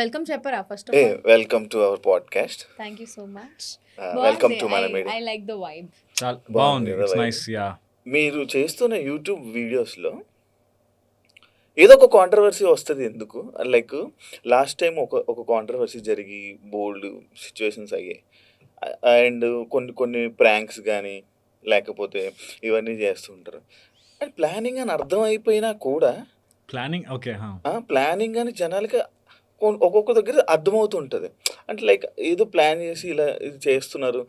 వెల్కమ్ చెప్పరా first? Welcome to our podcast. Thank you so much. Welcome to మన media. I like the vibe. చాలా బాగుంది. It's nice. యా, మీరు చేస్తున్న యూట్యూబ్ వీడియోస్ లో ఏదో ఒక కాంట్రవర్సీ వస్తుంది. ఎందుకు లైక్ లాస్ట్ టైం ఒక కాంట్రవర్సీ జరిగి బోల్డ్ సిచ్యువేషన్స్ అయ్యాయి. అండ్ కొన్ని ప్రాంక్స్ కానీ లేకపోతే ఇవన్నీ చేస్తుంటారు. అండ్ ప్లానింగ్ అని అర్థం అయిపోయినా కూడా ప్లానింగ్ అని జనాలకి ఒక్కొక్క దగ్గర అర్థమవుతుంటుంది. అంటే లైక్ ఏదో ప్లాన్ చేసి ఇలా ఇది చేస్తున్నారు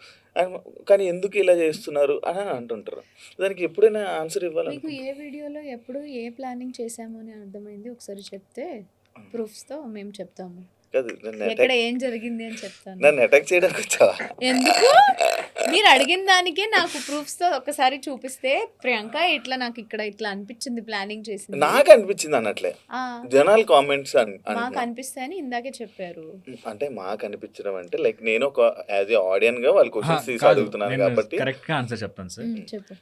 కానీ ఎందుకు ఇలా చేస్తున్నారు అని అంటుంటారు. దానికి ఎప్పుడైనా ఆన్సర్ ఇవ్వాలి. మీకు ఏ వీడియోలో ఎప్పుడు ఏ ప్లానింగ్ చేసాము అని అర్థమైంది ఒకసారి చెప్తే ప్రూఫ్స్ తో మేము చెప్తాము. ఎక్కడ ఏం జరిగింది అని చెప్తాను. నన్ను అటాక్ చేయడానికి వచ్చావా? ఎందుకు? మీరు అడిగిన దానికే నాకు ప్రూఫ్స్ తో ఒకసారి చూపిస్తే ప్రియాంక ఇట్లా నాకు ఇక్కడ ఇట్లా అనిపించింది, ప్లానింగ్ చేసింది, నాకు అనిపించింది అన్నట్లే జనాలు కామెంట్స్ మాకు అనిపిస్తాయని ఇందాకే చెప్పారు. అంటే మాకు అనిపించడం అంటే లైక్ నేను ఒక యాజ్ ఏ ఆడియన్ గా వాళ్ళ క్వశ్చన్స్ తీసి అడుగుతున్నాను కాబట్టి కరెక్ట్ గా ఆన్సర్ చెప్తాను సార్. చెప్పు.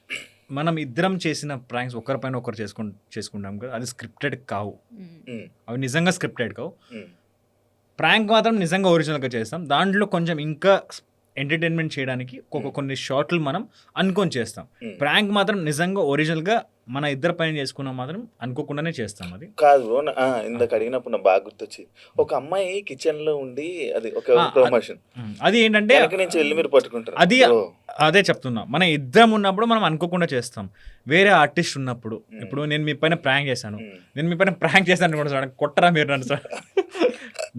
మనం ఇద్దరం చేసిన ప్రాంక్స్ ఒకరిపైన ఒకరు చేసుకుంటాం కదా, అది స్క్రిప్టెడ్ కావు, అవి నిజంగా స్క్రిప్టెడ్ కావు. ప్రాంక్ మాత్రం నిజంగా ఒరిజినల్గా చేస్తాం. దాంట్లో కొంచెం ఇంకా ఎంటర్టైన్మెంట్ చేయడానికి కొన్ని షార్ట్లు మనం అనుకొని చేస్తాం. ప్రాంక్ మాత్రం నిజంగా ఒరిజినల్గా మన ఇద్దరు పైన చేసుకున్నాం మాత్రం అనుకోకుండానే చేస్తాం. అది కాదు ఇందాక అడిగినప్పుడు నాకు బాగా గుర్తొచ్చి ఒక అమ్మాయి కిచెన్ లో ఉండి అది ఒక ప్రమోషన్, అది ఏంటంటే మీరు పట్టుకుంటారు. అది అదే చెప్తున్నా, మన ఇద్దరం ఉన్నప్పుడు మనం అనుకోకుండా చేస్తాం. వేరే ఆర్టిస్ట్ ఉన్నప్పుడు, ఇప్పుడు నేను మీ పైన ప్రాంక్ చేశాను, కొట్టరా మీరు నన్ను సార్,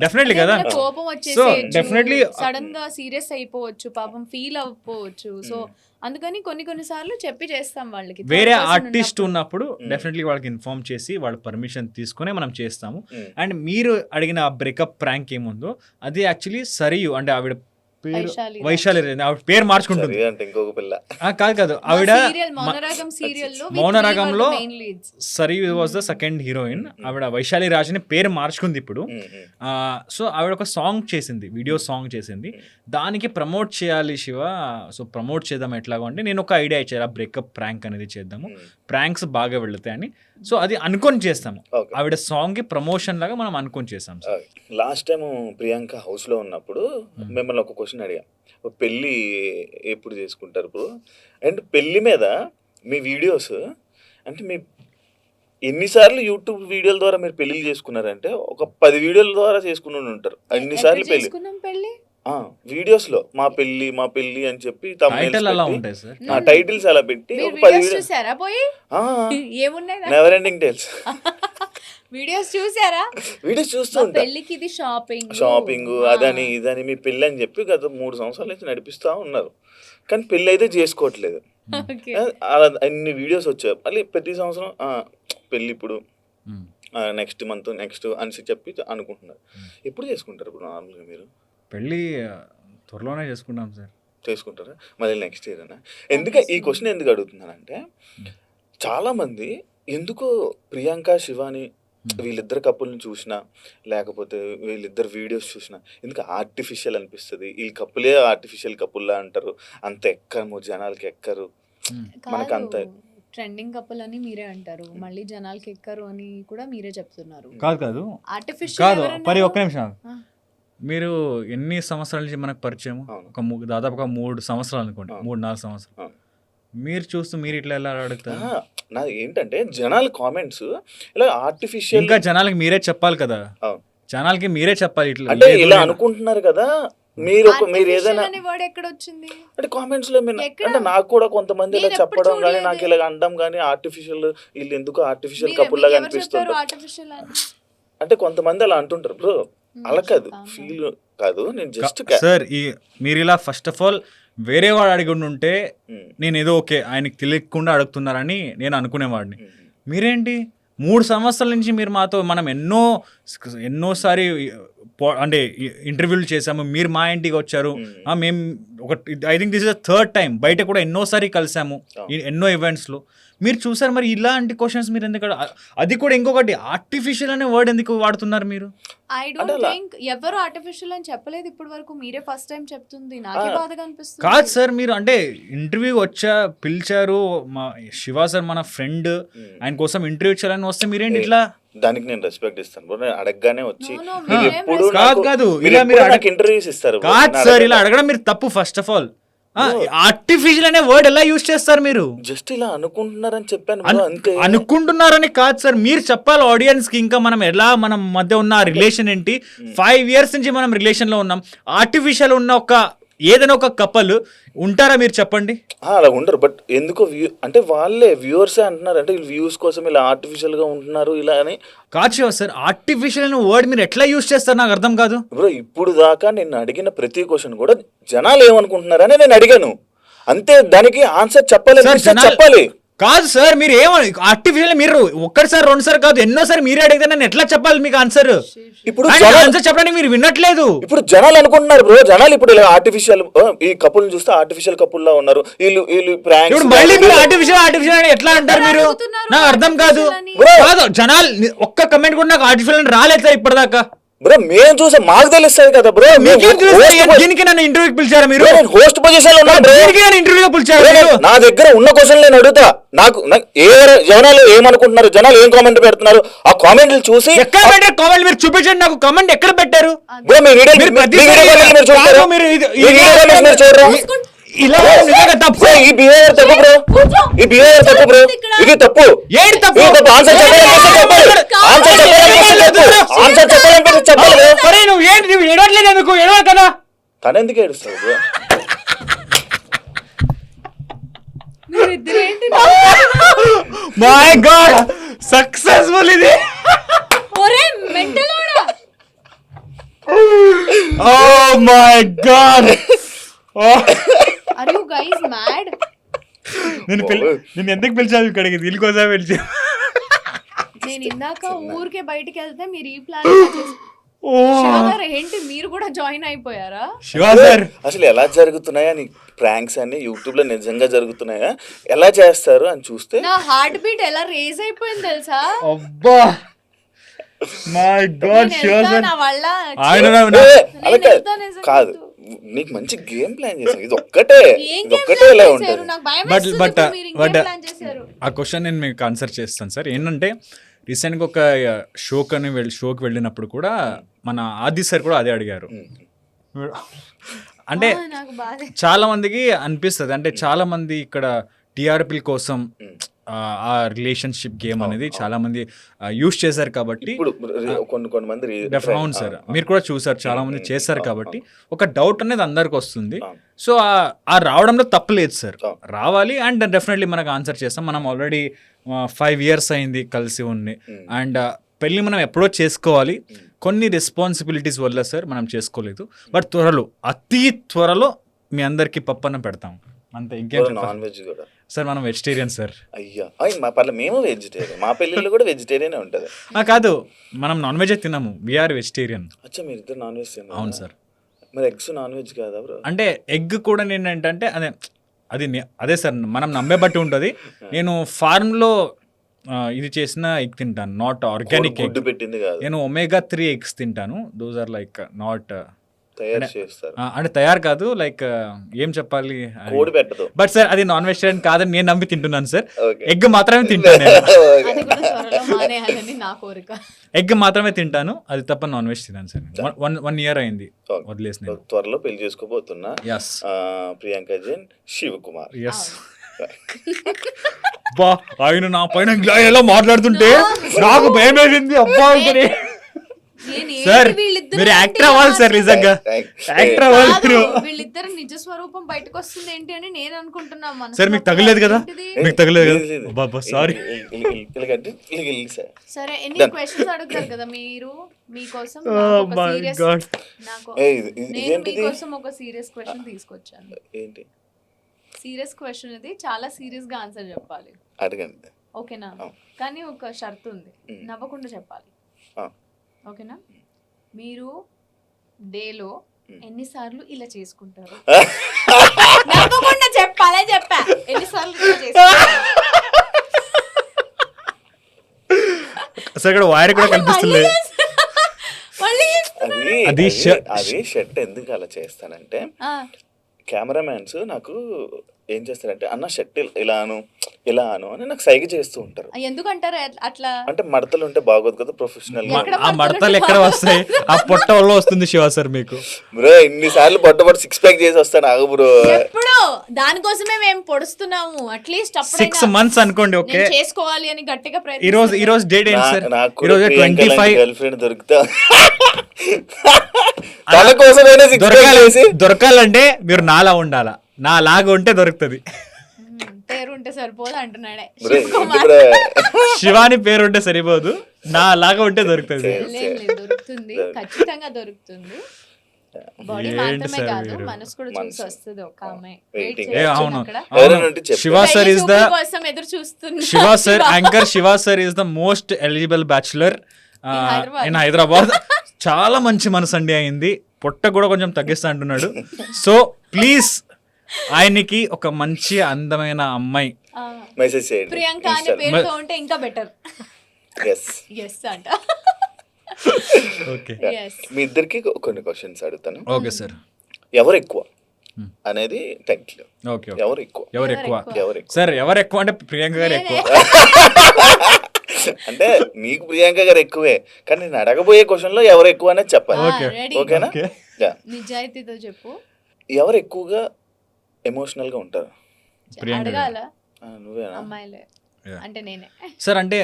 డెఫినెట్లీ కదా, కోపం వచ్చేసి డెఫినెట్లీ సడన్ గా సీరియస్ అయిపోవచ్చు, పాపం ఫీల్ అవ్వవచ్చు. సో అందుకని కొన్ని సార్లు చెప్పి చేస్తాం వాళ్ళకి. వేరే ఆర్టిస్ట్ ఉన్నప్పుడు డెఫినెట్లీ వాళ్ళకి ఇన్ఫార్మ్ చేసి వాళ్ళ పర్మిషన్ తీసుకునే మనం చేస్తాము. అండ్ మీరు అడిగిన ఆ బ్రేకప్ ప్రాంక్ ఏముందో అది యాక్చువల్లీ సరియు అంటే ఆవిడ వైశాలి ఆవిడ పేరు మార్చుకుంటుంది. సరే అంటే ఇంకొక పిల్ల కాదు ఆవిడ మౌనరాగంలో సరి వాజ్ ద సెకండ్ హీరోయిన్. ఆవిడ వైశాలి రాజ్ అని పేరు మార్చుకుంది ఇప్పుడు. సో ఆవిడ ఒక సాంగ్ చేసింది, వీడియో సాంగ్ చేసింది. దానికి ప్రమోట్ చేయాలి శివ, సో ప్రమోట్ చేద్దాం ఎట్లాగో అంటే నేను ఒక ఐడియా ఇచ్చాను, బ్రేకప్ ప్రాంక్ అనేది చేద్దాము, ప్రాంక్స్ బాగా వెళ్తాయి అని. సో అది అనుకొని చేస్తాము, ఆవిడ సాంగ్ కి ప్రమోషన్ లాగా మనం అనుకొని చేస్తాం. లాస్ట్ టైం ప్రియాంక హౌస్ లో ఉన్నప్పుడు మిమ్మల్ని ఒక క్వశ్చన్ అడిగా, పెళ్ళి ఎప్పుడు చేసుకుంటారు బ్రో, అండ్ పెళ్ళి మీద మీ వీడియోస్ అంటే మీ ఎన్నిసార్లు యూట్యూబ్ వీడియోల ద్వారా మీరు పెళ్లిళ్ళు చేసుకున్నారంటే ఒక 10 వీడియోల ద్వారా చేసుకుని ఉంటారు. అన్నిసార్లు పెళ్లి వీడియోస్ లో మా పెళ్లి అని చెప్పి టైటిల్స్ అలా పెట్టి ఒక 10 నెవర్ ఎండింగ్ టేల్స్ వీడియోస్ చూసారా? వీడియోస్ చూస్తూ పెళ్లికి ఇది షాపింగ్ అదని ఇదని మీ పెళ్ళి అని చెప్పి గత 3 సంవత్సరాల నుంచి నడిపిస్తా ఉన్నారు, కానీ పెళ్ళి అయితే చేసుకోవట్లేదు. అలా అన్ని వీడియోస్ వచ్చాయి. మళ్ళీ ప్రతి సంవత్సరం పెళ్ళి ఇప్పుడు నెక్స్ట్ మంత్ నెక్స్ట్ అని చెప్పి అనుకుంటున్నారు. ఎప్పుడు చేసుకుంటారు ఇప్పుడు నార్మల్గా మీరు? పెళ్ళి త్వరలోనే చేసుకుంటాం సార్. చేసుకుంటారా? మళ్ళీ నెక్స్ట్ ఇయర్ అనా? ఎందుకంటే ఈ క్వశ్చన్ ఎందుకు అడుగుతున్నానంటే చాలామంది ఎందుకో ప్రియాంక శివాని వీళ్ళిద్దరు కప్పుల్ని చూసినా లేకపోతే వీళ్ళిద్దరు వీడియోస్ చూసినా ఎందుకు ఆర్టిఫిషియల్ అనిపిస్తుంది. వీళ్ళ కప్పులే ఆర్టిఫిషియల్ కప్పుల్లా అంటారు, అంత ఎక్కరు జనాలకి ఎక్కరు, మనకు అంత ట్రెండింగ్ కపుల్ అని మీరే అంటారు, మళ్ళీ జనాలకి ఎక్కరు అని కూడా మీరే చెప్తున్నారు. కాదు ఆర్టిఫిషియల్ మరి ఒక్క నిమిషం, మీరు ఎన్ని సంవత్సరాల నుంచి మనకు పరిచయం? దాదాపుగా 3 సంవత్సరాలు అనుకోండి, 3-4 సంవత్సరాలు. మీరు చూస్తూ మీరు ఇట్లా ఎలా అడుగుతారు? నాది ఏంటంటే జనాల కామెంట్స్ ఇలా ఆర్టిఫిషియల్, ఇంకా జనాలకి మీరే చెప్పాలి కదా, జనాలకి మీరే చెప్పాలి ఇట్లా అంటే ఇలా అనుకుంటున్నారు కదా. మీరు ఏదైనా ఎక్కడ వచ్చింది అంటే కామెంట్స్ లో అంటే నాకు కూడా కొంతమంది ఇలా చెప్పడం కానీ నాకు ఇలా అనడం కానీ ఆర్టిఫిషియల్ వీళ్ళు ఎందుకు ఆర్టిఫిషియల్ కపుల్ లాగా అనిపిస్తుంది అంటే కొంతమంది అలా అంటుంటారు బ్రో. అలా కాదు, ఫీల్ కాదు, నేను జస్ట్ సార్ మీరు ఇలా ఫస్ట్ ఆఫ్ ఆల్ వేరే వాడు అడిగి ఉంటే నేను ఏదో ఓకే ఆయనకి తెలియకుండా అడుగుతున్నారని నేను అనుకునేవాడిని. మీరేంటి 3 సంవత్సరాల నుంచి మీరు మాతో మనం ఎన్నోసారి అంటే ఇంటర్వ్యూలు చేసాము, మీరు మా ఇంటికి వచ్చారు, మేము I think this is the 3rd time, బయట కూడా ఎన్నోసారి కలిసాము ఎన్నో ఈవెంట్స్లో. మీరు చూసారు, మరి ఇలాంటి క్వశ్చన్స్ మీరు ఎందుకు? అది కూడా ఇంకొకటి ఆర్టిఫిషియల్ అనే వర్డ్ ఎందుకు వాడుతున్నారు మీరు? ఐ డోంట్ థింక్ ఎవరు ఆర్టిఫిషియల్ అని చెప్పలేదు ఇప్పటి వరకు, మీరే ఫస్ట్ టైం చెప్తుంది, నాకే బాధగా అనిపిస్తుంది. కాదు సార్, మీరు అంటే ఇంటర్వ్యూ పిలిచారు, మా శివ సార్ మన ఫ్రెండ్, ఆయన కోసం ఇంటర్వ్యూ చేయాలని వస్తే మీరేంటి ఇట్లా? దానికి నేను రెస్పెక్ట్ ఇస్తాను, నేను అడగగానే వచ్చి కాదు ఇలా మీరు ఇంటర్వ్యూస్ ఇస్తారు. కాదు సార్, ఇలా అడగడం మీరు తప్పు. ఫస్ట్ ఆఫ్ ఆల్ ఆర్టిఫిషియల్ అనే వర్డ్ ఎలా యూజ్ చేస్తారు మీరు? జస్ట్ ఇలా అనుకుంటున్నారని చెప్పాను. అనుకుంటున్నారని కాదు సార్, మీరు చెప్పాలి ఆడియన్స్ కి. ఇంకా మనం ఎలా మన మధ్య ఉన్న రిలేషన్ ఏంటి, 5 years నుంచి మనం రిలేషన్ లో ఉన్నాం. ఆర్టిఫిషియల్ ఉన్న ఏదైనా ఒక కపుల్ ఉంటారా మీరు చెప్పండి? అలా ఉండరు. బట్ ఎందుకో అంటే వాళ్ళే వ్యూవర్సే అంటున్నారు, అంటే వ్యూస్ కోసం ఇలా ఆర్టిఫిషియల్ గా ఉంటున్నారు ఇలా అని. కాదు సార్, ఆర్టిఫిషియల్ అనే వర్డ్ మీరు ఎట్లా యూజ్ చేస్తారు నాకు అర్థం కాదు బ్రో. ఇప్పుడు దాకా నేను అడిగిన ప్రతి క్వశ్చన్ కూడా జనాలు ఏమనుకుంటున్నారని నేను అడిగాను అంతే, దానికి ఆన్సర్ చెప్పాలి. కాదు సార్, మీరు ఆర్టిఫిషియల్ మీరు ఒక్కసారి 2 సార్లు కాదు ఎన్నోసారి మీరే అడిగితే నేను ఎట్లా చెప్పాలి మీకు ఆన్సర్? ఇప్పుడు ఆన్సర్ చెప్పడానికి మీరు వినట్లేదు. ఇప్పుడు జనాలు అనుకుంటున్నారు బ్రో, జనాలు ఇప్పుడు ఇలా ఆర్టిఫిషియల్ ఈ కపుల్ చూస్తే ఆర్టిఫిషియల్ కపుల్ లా ఉన్నారు వీళ్ళు ప్రాంక్స్. మళ్ళీ మీరు ఆర్టిఫిషియల్ అని ఎట్లా అంటారు మీరు? నాకు అర్థం కాదు. కాదు జనాలు ఒక్క కమెంట్ కూడా నాకు ఆర్టిఫిషియల్ అని రాలేదు సార్ ఇప్పటిదాకా. బ్రో మేము చూసా, మాకు తెలుస్తుంది కదా బ్రో. దీనికి నన్ను ఇంటర్వ్యూకి పిలిచారా మీరు? హోస్ట్ పొజిషన్ లో ఇంటర్వ్యూగా పిలిచారు. నా దగ్గర ఉన్న క్వశ్చన్ నేను అడుగుతా, నాకు జనాలు ఏమనుకుంటున్నారు, జనాలు ఏం కామెంట్ పెడుతున్నారు, ఆ కామెంట్లు చూసి ఎక్కడ పెట్టారు కామెంట్ మీరు చూపించండి నాకు. కామెంట్ ఎక్కడ పెట్టారు? బ్రో మీ వీడియో ఇలా తప్పు, ఈ బిహేవియర్ తప్పు బ్రో, ఈ బిహేవియర్ తప్పు బ్రో, ఇది తప్పు. ఏంటి తప్పు? ఆన్సర్ చెప్పాలి. నువ్వు ఏంటి నువ్వు ఏడవట్లేదు ఎందుకు? ఏడవాలి కదా. తను ఎందుకు ఏడుస్తావు బ్రో? మై గాడ్, సక్సెస్ఫుల్ ఇది. Oh my God, are you guys mad? నేను ఎందుకు పిలిచాను ఇక్కడికి? దీని కోసం పిలిచా. నేను ఇందాక ఊరికే బయటికి వెళ్తే మీరు ఈ ప్లాన్ శివ గారు ఏంటి మీరు కూడా జాయిన్ అయిపోయారా? శివ సార్ అసలు ఎలా జరుగుతున్నాయా నీ ప్రాంక్స్ అన్ని యూట్యూబ్ లో నిజంగా జరుగుతున్నాయా, ఎలా చేస్తారు అని చూస్తే నా హార్ట్ బీట్ ఎలా రేజ్ అయిపోయింది తెలుసా? అబ్బా మై గాడ్ నేను శివ వెళ్తా, సార్ నా వల్ల ఆయన ఏ, నేను అలా వెళ్తా నిజంగా. కాదు, నీకు మంచి గేమ్ ప్లాన్ చేశాను, ఇది ఒక్కటే ఏం ఇది game ఒక్కటే plan ఇలా చేశారు? ఉంటుంది. నాకు భయం But- వేస్తుంది but- ఇప్పుడు మీరు ఇంకేం but- plan చేశారు? ఆ క్వశ్చన్ నేను మీకు ఆన్సర్ చేస్తాను సార్. ఏంటంటే రీసెంట్గా ఒక షోకి వెళ్ళినప్పుడు కూడా మన ఆది సార్ కూడా అదే అడిగారు. అంటే ఆ, నాకు బాధ. చాలా మందికి అనిపిస్తుంది, అంటే చాలా మంది ఇక్కడ టీఆర్పీ కోసం ఆ రిలేషన్షిప్ గేమ్ అనేది చాలా మంది యూస్ చేశారు కాబట్టి ఇప్పుడు కొంతమంది అవును సార్, మీరు కూడా చూసారు, చాలా మంది చేశారు కాబట్టి ఒక డౌట్ అనేది అందరికి వస్తుంది. సో ఆ రావడంలో తప్పలేదు సార్, రావాలి అండ్ డెఫినెట్లీ మనకు ఆన్సర్ చేస్తాం. మనం ఆల్రెడీ 5 years అయింది కలిసి ఉండి, అండ్ పెళ్ళి మనం ఎప్పుడో చేసుకోవాలి, కొన్ని రెస్పాన్సిబిలిటీస్ వల్ల సార్ మనం చేసుకోలేదు. బట్ త్వరలో, అతి త్వరలో మీ అందరికి పప్పన్న పెడతాం అంతే, ఇంకేం చెప్పాలి నాన్ వెజ్ కూడా. సార్. మనం వెజిటేరియన్ సార్. అయ్యా మా పర్లేదు, మేము వెజిటేరియన్, మా పెళ్ళిళ్ళు కూడా వెజిటేరియనే ఉంటుంది. కాదు, మనం నాన్ వెజ్ తిన్నాము, వీఆర్ వెజిటేరియన్. అచ్చా మీరు ఇద్దరు నాన్ వెజ్ తిన్నారు? అవును సార్. మరి ఎగ్స్ నాన్ వెజ్ కాదా బ్రో? అంటే ఎగ్ కూడా నేను ఏంటంటే అదే సార్, మనం నమ్మే బట్టి ఉంటుంది. నేను ఫార్మ్లో ఇది చేసిన ఎగ్ తింటాను, నాట్ ఆర్గానిక్ ఎగ్. గుడ్డు పెట్టింది కాదు, నేను omega-3 ఎగ్స్ తింటాను. దోస్ ఆర్ లైక్ నాట్ తయారు చేస్తారు. అంటే తయారు కాదు, లైక్ ఏం చెప్పాలి, కోడి పెట్టదు. బట్ సార్ అది నాన్ వెజిటేరియన్ కాదని నేను నమ్మి తింటున్నాను సార్. Okay. ఎగ్ మాత్రమే తింటాను నేను. అది కూడా త్వరలో మానేయాలని నా కోరిక. ఎగ్ మాత్రమే తింటాను, అది తప్ప నాన్ వెజ్ తిన్నాను సార్. 1 year అయింది వదిలేసి నేను. త్వరలో పెళ్లి చేసుకోబోతున్నా Yes. ప్రియాంక జైన్, శివ కుమార్. ఎస్. బా ఆయన నా పైన ఇలా ఎలా మాట్లాడుతుంటే నాకు భయం వేసింది. అబ్బా అనుకుని నేను సార్ ఏంటి వీళ్ళిద్దరు మీరు ఏంటి యాక్టర్ అవ్వాలి సార్, నిజంగా యాక్టర్ అవ్వాలి మీరు. వీళ్ళిద్దరు నిజ స్వరూపం బయటకు వస్తుంది ఏంటి అని నేను అనుకుంటున్నా. మనసులో సార్ మీకు తగలేదు కదా, ఏంటిది? మీకు తగలేదు కదా. బాబా సారీ. సరే, ఎన్ని క్వశ్చన్స్ అడుగుతారు కదా మీరు, మీకోసం నేను మీకోసం ఒక సీరియస్ క్వశ్చన్ తీసుకొచ్చాను. ఏంటి సీరియస్ క్వశ్చన్ ఇది, చాలా సీరియస్ గా ఆన్సర్ చెప్పాలి. అడగండి. ఓకేనా? కానీ ఒక షరతు ఉంది, నవ్వకుండా చెప్పాలి. ఓకేనా? మీరు డేలో ఎన్నిసార్లు ఇలా చేసుకుంటారు? నవ్వకుండా చెప్పాలే చెప్పా, ఎన్నిసార్లు ఇలా చేసుకుంటారు? సార్ ఇక్కడ వైర్ కూడా కనిపిస్తుంది. మళ్ళీ అది shirt. అది షర్ట్ ఎందుకు అలా చేస్తానంటే, కెమెరామ్యాన్స్ నాకు ఏం చేస్తారంటే, అన్న షర్ట్ ఇలా అను అని నాకు సైగ చేస్తూ ఉంటారు. ఎందుకంటారు అట్లా? అంటే మడతలు ఉంటే బాగోదు కదా ప్రొఫెషనల్ గా. ఎక్కడ ఆ మడతలు ఎక్కడ వస్తాయి? ఆ పొట్ట వల్ల వస్తుంది శివ సార్ మీకు. బ్రో ఇన్నిసార్లు పొట్టపొట్టు 6 pack చేసి వస్తాను ఆగు బ్రో. ఎప్పుడు దానికోసమే మేము పొడుస్తున్నాము. అట్లీస్ట్ 6 months అనుకోండి. ఓకే, చేసుకోవాలి అని గట్టిగా ఈ రోజు డేట్ ఏంటి సార్? నాకు ఈ రోజు 25. గర్ల్ ఫ్రెండ్ దొరుకుతా తన కోసమైనా 6 pack చేసి దొరకాలంటే మీరు నాలా ఉండాలా, నా లాగా ఉంటే దొరుకుతుంది. పేరు ఉంటే సరిపోదు అంటున్నాడే. బ్రో ఏంటి బ్రో? శివాని పేరు ఉంటే సరిపోదు, నా లాగా ఉంటే దొరుకుతుంది. లేదు, దొరుకుతుంది, ఖచ్చితంగా దొరుకుతుంది. బాడీ మాత్రమే కాదు, మనసు కూడా చూసి వస్తుంది ఒక అమ్మాయి. అవును, ఎవరైనా ఉంటే చెప్పు. శివ సార్ ఇస్ ద కోసం ఎదురు చూస్తున్నా. Shiva sir anchor Shiva sir is the most eligible bachelor in Hyderabad. చాలా మంచి మనసు అండి అయింది, పొట్ట కూడా కొంచెం తగ్గిస్తా అంటున్నాడు. సో ప్లీజ్ ఆయనకి ఒక మంచి అందమైన అమ్మాయి మెసేజ్ చేయండి. ప్రియాంక అనే పేరుతో ఉంటే ఇంకా బెటర్. ఎస్ అంట. Okay yes. మీ ఇద్దరికి కొన్ని క్వశ్చన్స్ అడుగుతాను. Okay sir. ఎవరు ఎక్కువ అనేది టైటిల్. ఓకే, ఎవరు ఎక్కువ? ఎవరు ఎక్కువ ఎవరు ఎక్కువ? సార్ ఎవరు ఎక్కువ అంటే ప్రియాంక గారు ఎక్కువ. అంటే నీకు ప్రియాంక గారు ఎక్కువే, కానీ నేను అడగబోయే క్వశ్చన్ లో ఎవరు ఎక్కువ అనేది చెప్పాలి. ఓకేనా? నిజాయితీతో చెప్పు. ఎవరు ఎక్కువగా ఎమోషనల్ గా ఉంటారు? అడగాల నువ్వేనా? అమ్మాయిలే అంటే నేనే. సార్ అంటే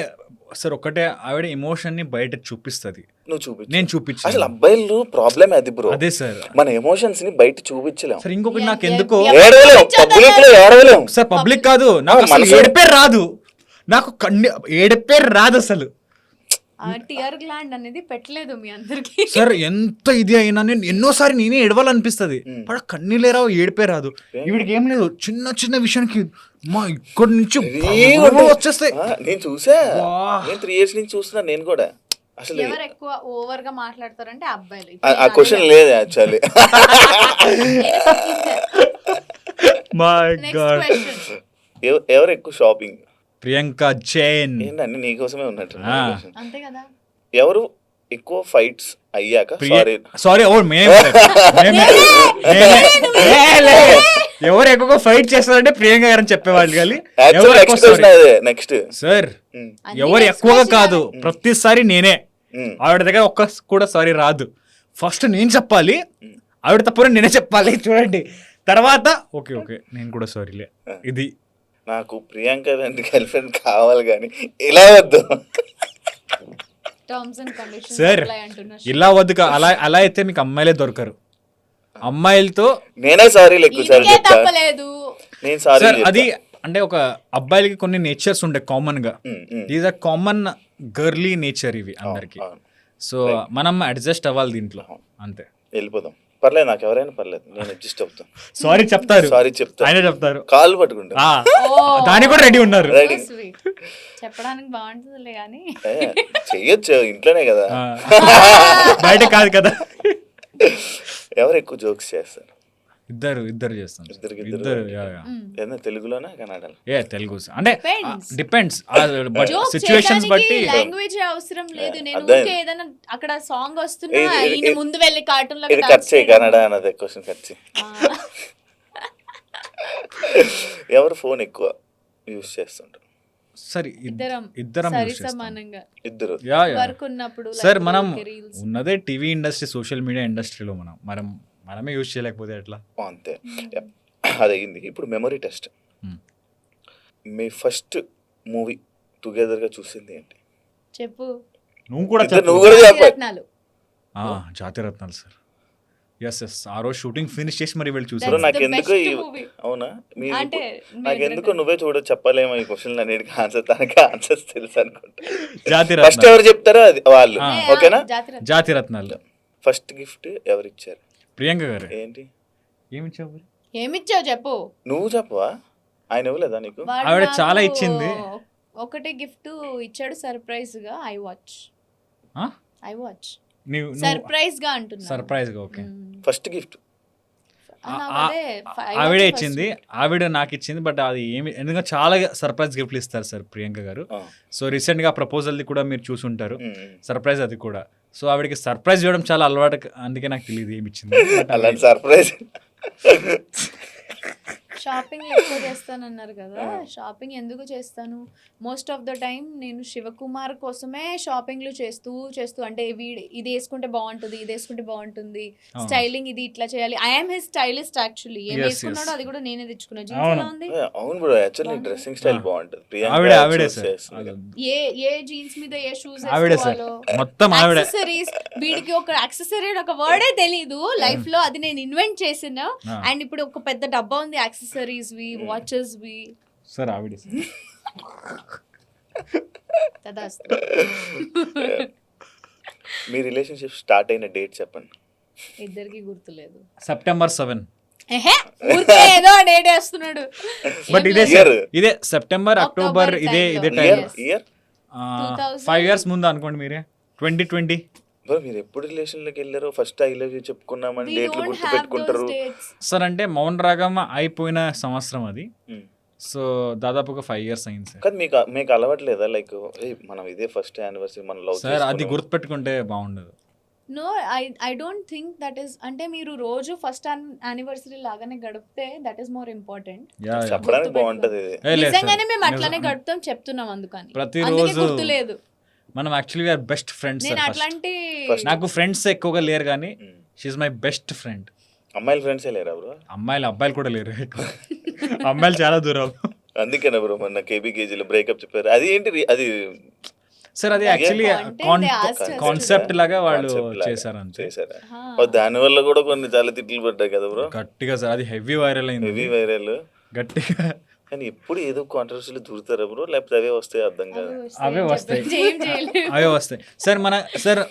సార్ ఒక్కటే, ఆవిడ ఎమోషన్ ని బయట చూపిస్తుంది, నువ్వు చూపించు. నేను చూపించు. అసలు అబ్బాయిలు ప్రాబ్లమ్ అది బ్రో. అదే సార్, మన ఎమోషన్స్ ని బయట చూపించలేం. సార్ ఇంకొకటి నాకు ఎందుకో ఏడవలేం, పబ్లిక్ లో ఏడవలేం. సార్ పబ్లిక్ కాదు, నాకు అసలు ఏడుపే రాదు, నాకు ఏడుపే రాదు అసలు. టియర్ గ్లాండ్ అనేది పెట్టలేదు మీ అందరికి. సార్ ఎంత ఇది అయినా నేను ఎన్నోసారి నేనే ఏడవాలనిపిస్తుంది, పడ కన్నీళ్ళే ఏడిపే రాదు. ఈవిడికి ఏం లేదు, చిన్న చిన్న విషయానికి మా ఇక్కడి నుంచి వచ్చేస్తాయి. నేను చూసా, నేను 3 years నుంచి చూస్తున్నా నేను కూడా. అసలు ఎవరు ఎక్కువ ఓవర్ గా మాట్లాడతారంటే అబ్బాయిలు. ఆ క్వశ్చన్ లేదు actually. My next God. Question. ఎవరు ఎక్కువ షాపింగ్? ప్రియాంక జైన్. ఏంటండి నీకోసమే ఉన్నట్టు. అంతే కదా. ఎవరు ఎక్కువ ఫైట్స్ అయ్యాక సారీ సారీ ఓ ఎవరు ఎక్కువ ఫైట్ చేస్తారంటే ప్రియాంక గారు అని చెప్పేవాళ్ళు కానీ నెక్స్ట్ సార్ ఎవరు ఎక్కువగా కాదు, ప్రతిసారి నేనే. ఆవిడ దగ్గర ఒక్క కూడా సారీ రాదు. ఫస్ట్ నేను చెప్పాలి, ఆవిడ తప్పని నేనే చెప్పాలి. చూడండి తర్వాత ఓకే ఓకే నేను కూడా సారీలే. ఇది నాకు ప్రియాంక లాంటి గర్ల్ ఫ్రెండ్ కావాలి కానీ ఇలా వద్దు terms and conditions sir. Apply అంటున్నారు. ఇలా వద్దు అలా అలా అయితే మీకు అమ్మాయిలే దొరకరు. అమ్మాయిలతో నేనే సారీలు ఎక్కువ సార్ ఇంకే చెప్తా. తప్పలేదు. నేను సారీ సార్ అది అంటే ఒక అబ్బాయిలకి కొన్ని నేచర్స్ ఉంటాయి కామన్ గా. These are common girly nature ఇవి అందరికి. సో మనం అడ్జస్ట్ అవ్వాలి దీంట్లో అంతే. వెళ్ళిపోదాం, పర్లేదు నాకు ఎవరైనా పర్లేదు, నేను అడ్జస్ట్ అవుతాను. సారీ చెప్తారు, సారీ చెప్తా, ఆయన చెప్తారు, కాళ్ళు పట్టుకుంటా. దానికి కూడా రెడీ ఉన్నారు. చెప్పడానికి బాగుంటుందిలే కానీ చెయ్యొచ్చు, ఇంట్లోనే కదా. బయట కాదు కదా. ఎవరు ఎక్కువ జోక్స్ చేస్తారు? ఇద్దరు చేస్తాం. ఇద్దరు ఏదైనా తెలుగులోనా కన్నడలో? తెలుగు అంటే Depends. డిపెండ్స్ జోక్ సిచ్యువేషన్స్ బట్టి. లాంగ్వేజ్ అవసరం లేదు. నేను అదే. ఊరికే ఏదైనా అక్కడ సాంగ్ వస్తున్నా ఇది- ఈయన ముందు వెళ్ళి కార్టూన్ ఇది కట్ చేయి, కన్నడ అన్నది క్వశ్చన్ కట్ చేయి. ఎవరు ఫోన్ ఎక్కువ యూజ్ చేస్తుంటారు? సరే ఇద్దరం use చేస్తాం. సమానంగా ఇద్దరు. వర్క్ ఉన్నప్పుడు సార్ మనం రీల్స్ ఉన్నదే టీవీ ఇండస్ట్రీ, సోషల్ మీడియా ఇండస్ట్రీలో మనమే యూజ్ చేయలేకపోతే ఎట్లా? అంతే, అదయింది. ఇప్పుడు మెమరీ టెస్ట్. మీ ఫస్ట్ మూవీ టుగెదర్గా చూసింది ఏంటి? చెప్పు. నువ్వు కూడా నువ్వు కూడా చెప్పాలి. రత్నాలు. జాతిరత్నాలు సార్. ఎస్ ఆ రోజు షూటింగ్ ఫినిష్ చేసి మరి వెళ్ళి చూసారు. That's the నాకెందుకు best movie. అవునా అంటే నాకెందుకు నువ్వే చెప్పలేమో ఈ క్వశ్చన్ అన్నిటికీ ఆన్సర్, తనకి ఆన్సర్స్ తెలుసు అనుకుంటా. ఫస్ట్ జాతిరత్నాలు. ఎవరు చెప్తారో అది వాళ్ళు, ఓకేనా? జాతిరత్నాలు. ఫస్ట్ గిఫ్ట్ ఎవరు ఇచ్చారు? ప్రియాంక గారు. ఏంటి ఏమిచ్చావు? ఏమిచ్చావు చెప్పు. నువ్వు చెప్పవా? ఆయన ఇవ్వలేదా నీకు? వాడు ఆవిడ నాకు చాలా ఇచ్చింది. ఒకటే గిఫ్ట్ ఇచ్చాడు సర్ప్రైజ్ గా. ఐ వాచ్ సర్ప్రైజ్ గా అంటున్నా. సర్ప్రైజ్ గా. ఓకే. ఫస్ట్ గిఫ్ట్ ఆవిడే ఇచ్చింది, ఆవిడ నాకు ఇచ్చింది. బట్ అది ఏమి, ఎందుకంటే చాలా సర్ప్రైజ్ గిఫ్ట్లు ఇస్తారు సార్ ప్రియాంక గారు. సో రీసెంట్ గా ప్రపోజల్ ది కూడా మీరు చూసుంటారు, సర్ప్రైజ్ అది కూడా. సో ఆవిడకి సర్ప్రైజ్ ఇవ్వడం చాలా అలవాటు, అందుకే నాకు తెలియదు ఏమి ఇచ్చింది. అలాంటి సర్ప్రైజ్. షాపింగ్ ఎక్కువ చేస్తానన్నారు కదా. షాపింగ్ ఎందుకు చేస్తాను? మోస్ట్ ఆఫ్ ద టైం నేను శివకుమార్ కోసమే షాపింగ్లు చేస్తూ అంటే ఇది వేసుకుంటే బాగుంటుంది, ఇది వేసుకుంటే బాగుంటుంది, స్టైలింగ్ ఇది ఇట్లా చేయాలి. I'm his stylist actually. ఏం వేసుకున్నాడో అది కూడా నేనే తెచ్చుకున్నా. జీన్స్ ఎలా ఉంది? అవును బ్రో, యాక్చువల్లీ డ్రెస్సింగ్ స్టైల్ బాగుంటుంది. ఆవిడే సార్. ఏ జీన్స్ మీద ఏ షూస్ ఆవిడే సార్, మొత్తం ఆవిడే. యాక్సెసరీస్, వీడికి ఒక యాక్సెసరీ ఒక వర్డే తెలీదు లైఫ్ లో, అది నేను ఇన్వెంట్ చేసిన. అండ్ ఇప్పుడు ఒక పెద్ద డబ్బా ఉంది యాక్సెసరీస్ వి, వాచెస్ వి. సార్ ఆవిడే. మీ రిలేషన్షిప్ స్టార్ట్ అయిన డేట్ చెప్పండి. ఇద్దరికి గుర్తులేదు. September 7. ఏదో డేట్ వేస్తున్నాడు. బట్ ఇదే సెప్టెంబర్, అక్టోబర్, ఇదే టైం. ఇయర్ 5 years ముందు అనుకోండి మీరే. 2020. మీరు ఎప్పుడు రిలేషన్ లోకి వెళ్ళారో ఫస్ట్ ఐ లవ్ యూ చెప్పుకున్నామని డేట్లు గుర్తు పెట్టుకుంటారు సార్. అంటే మౌన్ రాగం అయిపోయిన సంవత్సరం అది. సో దాదాపుగా 5 years అయింది సార్. కానీ మీకు అలవాట్లేదా లైక్ మనం ఇదే ఫస్ట్ యానివర్సరీ మన లవ్ సార్? అది గుర్తు పెట్టుకుంటే బాగుండదు. No, I don't think that is, అంటే మీరు రోజు ఫస్ట్ యానివర్సరీ లాగానే గడిపితే దట్ ఈస్ మోర్ ఇంపార్టెంట్. చెప్పడానికి బాగుంటది. నిజంగానే మేము అట్లానే గడుపుతాం చెప్తున్నాం, అందుకని ప్రతిరోజు గుర్తులేదు. మనం యాక్చువల్లీ బెస్ట్ ఫ్రెండ్స్. నేను అట్లాంటి నాకు ఫ్రెండ్స్ ఎక్కువగా లేరు కానీ షీఈ్ మై బెస్ట్ ఫ్రెండ్. అమ్మాయిల ఫ్రెండ్సే లేరా బ్రో? అబ్బాయిలు కూడా లేరు, అమ్మాయిలు చాలా దూరం. అందుకేనా బ్రో మొన్న కేబీకేజీలో బ్రేకప్ చెప్పారు? అది ఏంటి? అది సార్ అది యాక్చువల్లీ కాన్సెప్ట్ లాగా వాళ్ళు చేశారు అంతే. దాని వల్ల కూడా కొన్ని చాలా తిట్లు పడ్డాయి కదా బ్రో గట్టిగా సార్. అది హెవీ వైరల్ అయింది. హెవీ వైరల్ గట్టిగా. కానీ ఎప్పుడు ఏదో కాంట్రవర్సీలు దూరుతారా బ్రో, లేకపోతే అవే వస్తాయి? అర్థం కాదు. అవే వస్తాయి సార్.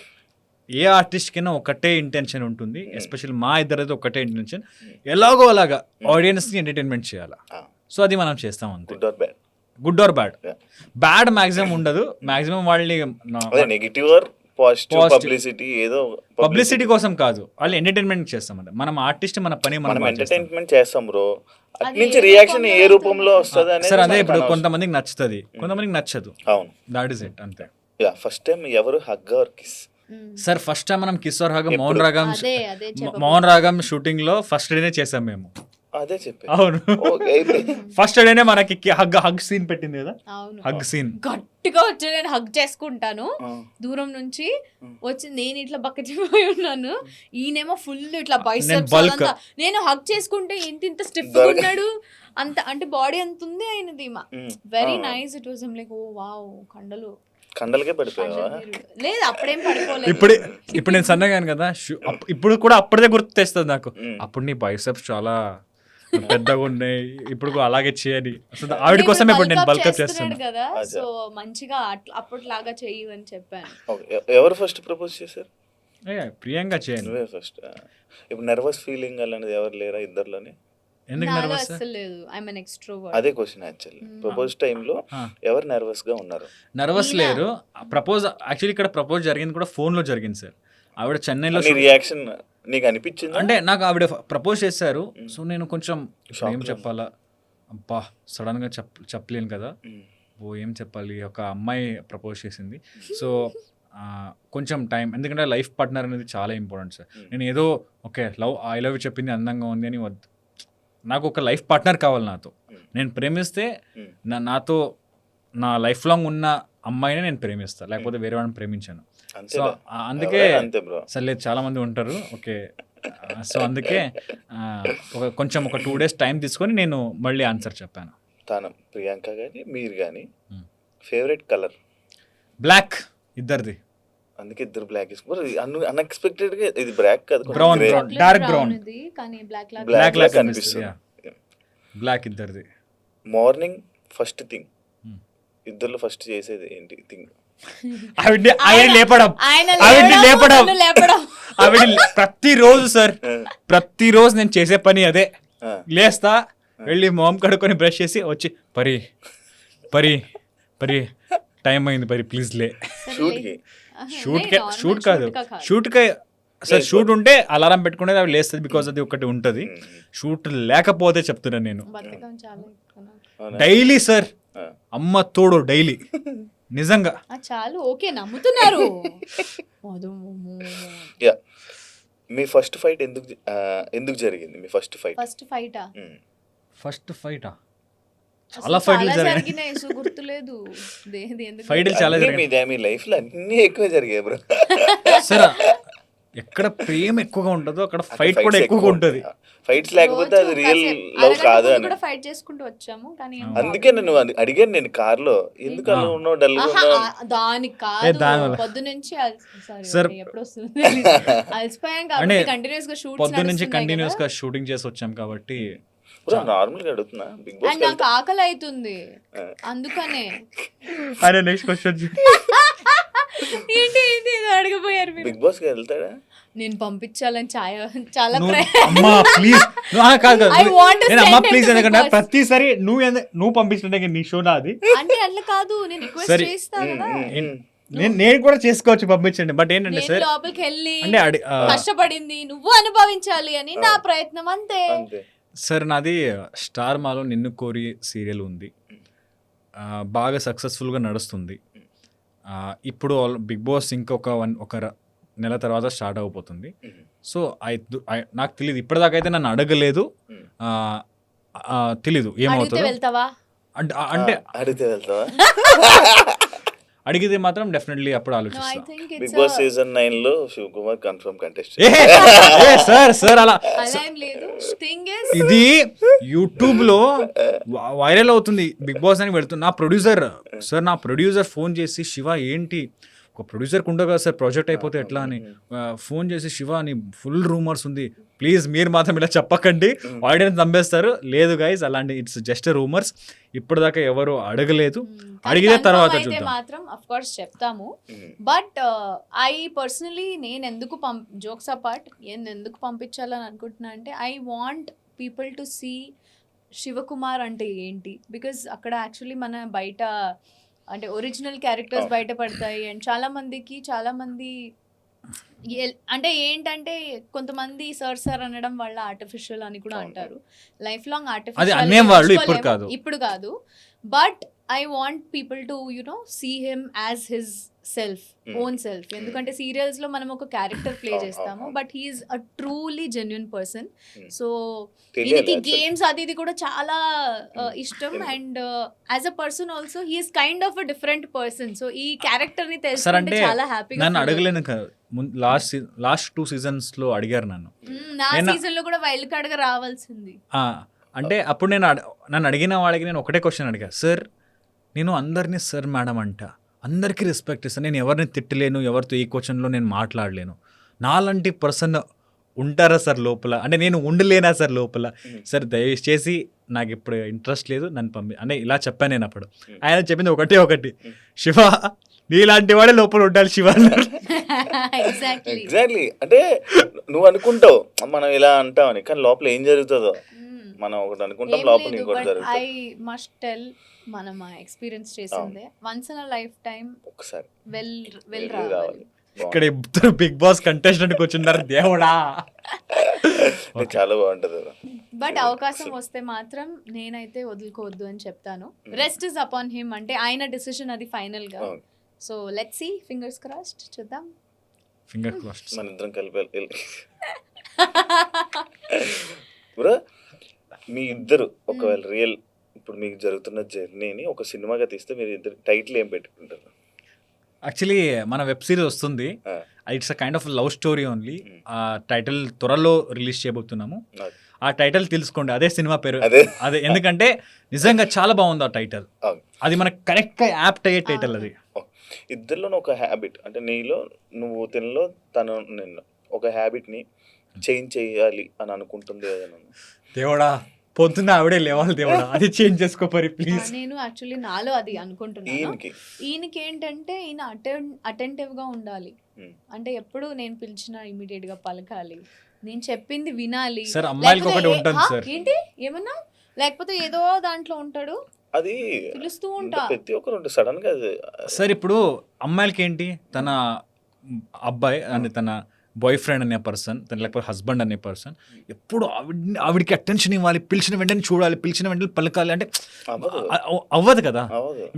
ఏ ఆర్టిస్ట్ కైనా ఒకటే ఇంటెన్షన్ ఉంటుంది, ఎస్పెషల్లీ మా ఇద్దరైతే ఒకటే ఇంటెన్షన్, ఎలాగో అలాగా ఆడియన్స్ ని ఎంటర్టైన్మెంట్ చేయాలా. సో అది మనం చేస్తాం అంతే. Good or bad? Bad maximum ఉండదు. మాక్సిమం వాళ్ళని negative or positive Positive. Publicity ఏదో పబ్లిసిటీ కోసం కాదు, వాళ్ళు ఎంటర్టైన్మెంట్ చేస్తామంట. మనం ఆర్టిస్ట్, మన పని మనం మనం బాగా చేస్తాం. ఎంటర్టైన్మెంట్ చేస్తాం బ్రో, అది అట్నుంచి ఏ రియాక్షన్ రూపంలో ఏ రూపంలో వస్తుంది అనేది సార్ అదే మనకు ఇప్పుడు అనవసరం. కొంతమందికి నచ్చుతుంది, కొంతమందికి నచ్చదు. అవును, దాట్ ఇస్ ఇట్, అంతే. యా ఫస్ట్ టైం ఎవరు hug or kiss? Sir first time మనం కిషోర్ రాగం ఎప్పుడు? మౌన్ రాగం అదే అదే చెప్పబోతున్నా. మౌన్ రాగం షూటింగ్ లో ఫస్ట్ డేనే చేసాం మేము. అదే చెప్పే. అవును, ఓకే అయితే ఫస్ట్ డేనే మనకి హగ్ సీన్ పెట్టింది కదా, అవును, హగ్ సీన్. గట్టిగా వచ్చి నేను హగ్ చేసుకుంటాను ఆ. దూరం నుంచి వచ్చి, నేను ఇట్లా బక్కచిపోయి ఉన్నాను, ఈయనేమో ఫుల్ ఇట్లా బైసెప్స్ bulk. అదంతా. నేను హగ్ చేసుకుంటే ఇంత స్టిఫ్ ఉన్నాడు, అంత అంటే బాడీ అంత ఉంది ఆయనది. Very nice, it was like oh wow, కండలు కండలకే పడిపోయావా? లేదు అప్పుడేం పడిపోలేదు. ఇప్పుడు నేను సన్నగాను కదా, ఇప్పుడు కూడా అప్పుడే గుర్తు తెస్తుంది నాకు. అప్పుడు నీ బైసెప్స్ చాలా పెద్దగా ఉన్నాయి, ఇప్పుడు అలాగే చేయని. అసలు ఆవిడ కోసమే ఇప్పుడు నేను బల్కప్ చేస్తాను కదా, సో మంచిగా అప్పట్లాగా చెయ్యి అని చెప్పాను. ఓకే, ఎవరు ఫస్ట్ ప్రపోజ్ చేశారు? ప్రియాంక చేయండి. నువ్వే ఫస్ట్. ఇప్పుడు నర్వస్ ఫీలింగ్ అలాంటిది ఎవరు లేరా ఇద్దరులోనే? ఎందుకు నాలో నర్వస్? అస్సలు లేదు, ఐఎమ్ ఎన్ ఎక్స్ట్రోవర్ట్. అదే క్వశ్చన్ యాక్చువల్లీ. ప్రపోజ్ టైంలో ఎవరు నర్వస్ గా ఉన్నారు? నర్వస్ లేరు. ప్రపోజ్ యాక్చువల్లీ ఇక్కడ ప్రపోజ్ జరిగింది కూడా ఫోన్ లో జరిగింది సార్. ఆవిడ చెన్నైలో నీ రియాక్షన్ నీకు అనిపించింది? అంటే నాకు ఆవిడ ప్రపోజ్ చేశారు, సో నేను కొంచెం ఏం చెప్పాలా, అబ్బా సడన్ గా చెప్పలేను కదా, ఓ ఏం చెప్పాలి, ఒక అమ్మాయి ప్రపోజ్ చేసింది. సో కొంచెం టైం, ఎందుకంటే లైఫ్ పార్ట్నర్ అనేది చాలా ఇంపార్టెంట్ సార్. నేను ఏదో ఓకే ఐ లవ్ చెప్పింది అందంగా ఉంది అని వద్దు, నాకు ఒక లైఫ్ పార్ట్నర్ కావాలి. నాతో నేను ప్రేమిస్తే నాతో నా లైఫ్ లాంగ్ ఉన్న అమ్మాయినే నేను ప్రేమిస్తాను, లేకపోతే వేరే వాళ్ళని ప్రేమించాను. సో అందుకే సరే లేదు, చాలా మంది ఉంటారు, ఓకే. సో అందుకే కొంచెం ఒక 2 days టైం తీసుకొని నేను మళ్ళీ ఆన్సర్ చెప్పాను. తను ప్రియాంక కానీ మీరు కానీ ఫేవరెట్ కలర్? బ్లాక్ ఇద్దరిది. అందుకే ఇద్దరు బ్లాక్ అన్ఎక్స్పెక్టెడ్ గా. ఇది బ్లాక్ కాదు, బ్రౌన్, డార్క్ బ్రౌన్, కానీ బ్లాక్ లాగా బ్లాక్ లాగా కనిపిస్తుంది. బ్లాక్ ఇద్దరిది. మార్నింగ్ ఫస్ట్ థింగ్, ఇద్దరు ఫస్ట్ చేసేది ఏంటి థింగ్? ఆవిడ లేపడం, ఆవిడ ప్రతిరోజు సార్, ప్రతిరోజు నేను చేసే పని అదే. లేస్తా, వెళ్ళి మొహం కడుక్కొని బ్రష్ చేసి వచ్చి, పరి పరి పరి టైం అయింది పరి ప్లీజ్ లే. షూట్ కాదు, సార్ షూట్ ఉంటే అలారం పెట్టుకునేది ఆవిడ లేస్తుంది, బికాజ్ అది ఒకటి ఉంటుంది. షూట్ లేకపోతే చెప్తున్నాను నేను డైలీ సార్, అమ్మ తోడు డైలీ, నిజంగా. చాలు, ఓకే నమ్ముతున్నారు. మీ ఫస్ట్ ఫైట్ ఎందుకు జరిగింది? మీ ఫస్ట్ ఫైటా? చాలా ఫైట్లు జరిగినాయి, గుర్తులేదు. ఫైట్లు చాలా జరిగాయి మీ లైఫ్ లో, అన్ని ఎక్కువ జరిగాయి బ్రో. సరే, ఎక్కడ ప్రేమ ఎక్కువగా ఉంటుందో అక్కడ ఫైట్ కూడా ఎక్కువగా ఉంటుంది. ఫైట్స్ లేకపోతే అది రియల్ లవ్ కాదు అని ఫైట్ చేసుకుంటూ వచ్చాము. కానీ అందుకే నేను అడిగాను, నేను కార్ లో ఎందుకు అలా ఉన్నావు, డల్ గా ఉన్నావు? దానికి కాదు, పొద్దు నుంచి ఎప్పుడు వస్తుంది అలసిపోయాం కాబట్టి కంటిన్యూస్ గా షూట్, పొద్దు నుంచి కంటిన్యూస్ గా షూటింగ్ చేసి వచ్చాం కాబట్టి. నార్మల్ గా అడుగుతున్నా, బిగ్ బాస్ నాకు ఆకలి అవుతుంది అందుకనే. అరే నెక్స్ట్ క్వశ్చన్ ఏంటి అడగపోయారు మీరు? బిగ్ బాస్ కి వెళ్తాడా? నేను పంపించాలని చాలా అమ్మా ప్లీజ్ నేను అమ్మా ప్లీజ్, ఎందుకంటే ప్రతిసారి నువ్వు పంపించడానికి నీ షో నాది అంటే అట్లా కాదు, నేను రిక్వెస్ట్ చేస్తా కదా. నేను కూడా చేసుకోవచ్చు, పంపించండి. బట్ ఏంటంటే సార్, లోపలికి వెళ్ళి అంటే కష్టపడింది నువ్వు అనుభవించాలి అని నా ప్రయత్నం, అంతే. సార్ నాది స్టార్ మాలో నిన్ను కోరి సీరియల్ ఉంది, బాగా సక్సెస్ఫుల్గా నడుస్తుంది. ఇప్పుడు బిగ్ బాస్ ఇంకొక ఒక నెల తర్వాత స్టార్ట్ అయిపోతుంది. సో నాకు తెలియదు, ఇప్పటిదాకా అయితే నన్ను అడగలేదు, తెలీదు ఏమవుతుందో. అంటే అడిగితే వెళ్తావా? అడిగితే మాత్రం డెఫినెట్లీ అప్పుడు ఆలోచిస్తాను. బిగ్ బాస్ సీజన్ 9 లో శివకుమార్ కన్ఫర్మ్ కంటెస్టెంట్. సార్ అలా ఇది యూట్యూబ్ లో వైరల్ అవుతుంది, బిగ్ బాస్ అని పెడుతుంది. నా ప్రొడ్యూసర్ ఫోన్ చేసి, శివ ఏంటి ఒక ప్రొడ్యూసర్కి ఉండవు కదా సార్, ప్రాజెక్ట్ అయిపోతే ఎట్లా అని ఫోన్ చేసి, శివ అని ఫుల్ రూమర్స్ ఉంది, ప్లీజ్ మీరు మాత్రం ఇలా చెప్పకండి, ఆడియన్స్ నమ్మేస్తారు. లేదు గైస్, అలాంటి ఇట్స్ జస్ట్ రూమర్స్, ఇప్పటిదాకా ఎవరు అడగలేదు, అడిగితే తర్వాత చూద్దాం. మాత్రం ఆఫ్ కోర్స్ చెప్తాము. బట్ ఐ పర్సనలీ నేను ఎందుకు జోక్స్ అపార్ట్ నేను ఎందుకు పంపించాలని అనుకుంటున్నా అంటే, I want people to see Shivakumar అంటే ఏంటి. బికాజ్ అక్కడ యాక్చువల్లీ మన బయట అంటే ఒరిజినల్ క్యారెక్టర్స్ బయటపడతాయి. అండ్ చాలా మంది అంటే ఏంటంటే కొంతమంది సార్ అనడం వల్ల ఆర్టిఫిషియల్ అని కూడా అంటారు. లైఫ్ లాంగ్ అది అనేవాళ్ళు, ఇప్పుడు కాదు. ఇప్పుడు కాదు. But I want people to see him as his self, own self. ఎందుకంటే సీరియల్స్ లో మనం ఒక క్యారెక్టర్ ప్లే చేస్తాము, but he's a truly genuine person. So ఈయనకి గేమ్స్ అది ఇది కూడా చాలా ఇష్టం. And as a person also he's kind of a different person. So ఈ క్యారెక్టర్ ని సార్ తెలుసుకుంటే అంటే చాలా హ్యాపీగా. నన్ను అడగలేను లాస్ట్ 2 seasons లో అడిగారు నన్ను. నా సీజన్ లో కూడా వైల్డ్ కార్డ్ గా రావాల్సింది. అంటే అప్పుడు నన్ను అడిగిన వాడికి నేను ఒకటే క్వశ్చన్ అడిగా, సార్ నేను అందరినీ సార్ మేడం అంట, అందరికీ రెస్పెక్ట్ ఇస్తాను, నేను ఎవరిని తిట్టలేను, ఎవరితో ఈ క్వశ్చన్లో నేను మాట్లాడలేను, నాలాంటి పర్సన్ ఉంటారా సార్ లోపల, అంటే నేను ఉండలేనా సార్ లోపల, సార్ దయచేసి నాకు ఇప్పుడు ఇంట్రెస్ట్ లేదు, నన్ను అంటే ఇలా చెప్పాను నేను. అప్పుడు ఆయన చెప్పింది ఒకటి, శివ నీలాంటి వాడే లోపల ఉండాలి శివ. ఎగ్జాక్ట్లీ. అంటే నువ్వు అనుకుంటావు మనం ఇలా అంటామని, కానీ లోపల ఏం జరుగుతుందో మనం ఒకటి అనుకుంటాం, లోపల ఇంకోటి జరుగుతుంది. ఐ మస్ట్ టెల్, మనం ఎక్స్పీరియన్స్ చేసిందే, once in a life time ఒకసారి వెల్ రావాలి. ఇక్కడ ఇద్దరు బిగ్ బాస్ కంటెస్టెంట్ కూర్చున్నారు దేవుడా. చాలా బాగుంటది. బట్ అవకాశం వస్తే మాత్రం నేనైతే వదులుకోవద్దు అని చెప్తాను. రెస్ట్ ఇస్ అపాన్ హిమ్, అంటే ఆయన డిసిషన్ అది ఫైనల్ గా. So let's see, fingers crossed, చూద్దాం. Finger crossed. మన ఇద్దరం కలిపి బ్రో, మీ ఇద్దరు ఒకవేళ రియల్ ఇప్పుడు మీకు జరుగుతున్న జర్నీని ఒక సినిమాగా తీస్తే మీరు ఇద్దరు టైటిల్ ఏం పెట్టుకుంటారు? యాక్చువల్లీ మన వెబ్ సిరీస్ వస్తుంది, it's a kind of love story only. ఆ టైటిల్ త్వరలో రిలీజ్ చేయబోతున్నాము. ఆ టైటిల్ తెలుసుకోండి, అదే సినిమా పేరు. అదే ఎందుకంటే నిజంగా చాలా బాగుంది ఆ టైటిల్, అది మనకు కరెక్ట్గా యాప్ట్ అయ్యే టైటిల్. అది ఇద్దరిలో ఒక హ్యాబిట్, అంటే నీలో నువ్వు తినలో తను నిన్ను ఒక హ్యాబిట్ని చేంజ్ చేయాలి అని అనుకుంటుంది ఏదైనా? దేవుడా, పొద్దున్న ఆవిడే లేవాలి దేవుడా, అది చేంజ్ చేసుకోపరి ప్లీజ్. నేను యాక్చువల్లీ నాలో అది అనుకుంటున్నాను. ఈయనకి ఏంటంటే ఈయన అటెంటివ్ గా ఉండాలి. అంటే ఎప్పుడు నేను పిలిచిన ఇమీడియట్ గా పలకాలి, నేను చెప్పింది వినాలి. సార్ అమ్మాయిలకి ఒకటి ఉంటుంది సార్, ఏంటి ఏమన్నా, లేకపోతే ఏదో దాంట్లో ఉంటాడు, అది పిలుస్తూ ఉంటా ప్రతి ఒక్కరు సడన్ గా. సార్ ఇప్పుడు అమ్మాయిలకి ఏంటి, తన అబ్బాయి అంటే తన బాయ్ ఫ్రెండ్ అనే పర్సన్, లేకపోతే హస్బెండ్ అనే పర్సన్ ఎప్పుడు ఆవిడికి అటెన్షన్ ఇవ్వాలి, పిలిచిన వెంటనే చూడాలి, పిలిచిన వెంటనే పలకాలి, అంటే అవ్వదు కదా.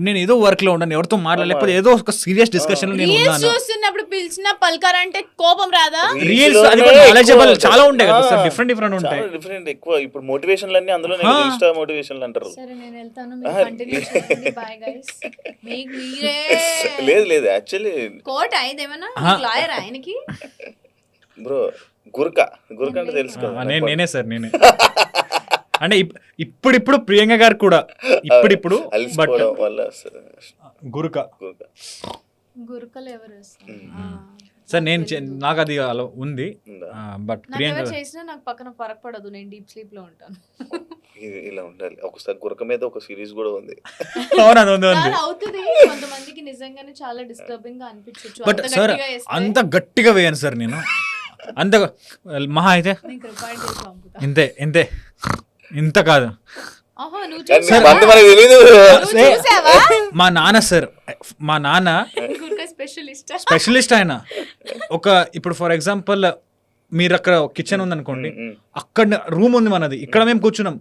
నేను ఏదో వర్క్ లో ఉన్నాను, ఎవరితో మాట్లాడలేకపోతే ఏదో ఒక సీరియస్ డిస్కషన్ లో నేను ఉన్నాను, చూస్తున్నప్పుడు పిలిచిన పలకారంటే కోపం రాదా? రీల్స్ నాలెడ్జబుల్ చాలా ఉంటాయి కదా సార్, డిఫరెంట్ ఉంటాయి. డిఫరెంట్ ఎక్కువ ఇప్పుడు మోటివేషన్లు అన్ని అందులో ఇన్స్టా మోటివేషన్లు అంటారు. సరే నేను వెళ్తాను, మీరు కంటిన్యూ చేయండి. Bye guys. మీకు మీరే లేదు యాక్చువల్లీ కోట్ అయ్యేదేమన్నా లాయర్ ఆయనకి. బ్రో గురక అంటే తెలుసు కదా. నేనే సార్, నేనే. అంటే ఇప్పుడు ప్రియాంక గారు కూడా ఇప్పుడు బట్ గురకలు ఎవరు సార్, నాకు అది అలా ఉంది. బట్ ప్రియాంక చేసినా నాకు పక్కన ఫరక్ పడదు, నేను డీప్ స్లీప్ లో ఉంటాను. ఇలా ఉండాలి. ఒకసారి గురక మీద ఒక సిరీస్ కూడా ఉంది. అవుతుంది కొంతమందికి, నిజంగానే చాలా డిస్టర్బింగ్ గా అనిపించచ్చు. బట్ సార్ అంత గట్టిగా వేయను సార్ నేను, అంత మహా అయితే ఇంతే ఇంత కాదు. మా నాన్న స్పెషలిస్ట్ ఆయన. ఇప్పుడు ఫర్ ఎగ్జాంపుల్ మీరు అక్కడ కిచెన్ ఉంది అనుకోండి, అక్కడ రూమ్ ఉంది మనది, ఇక్కడ మేము కూర్చున్నాం,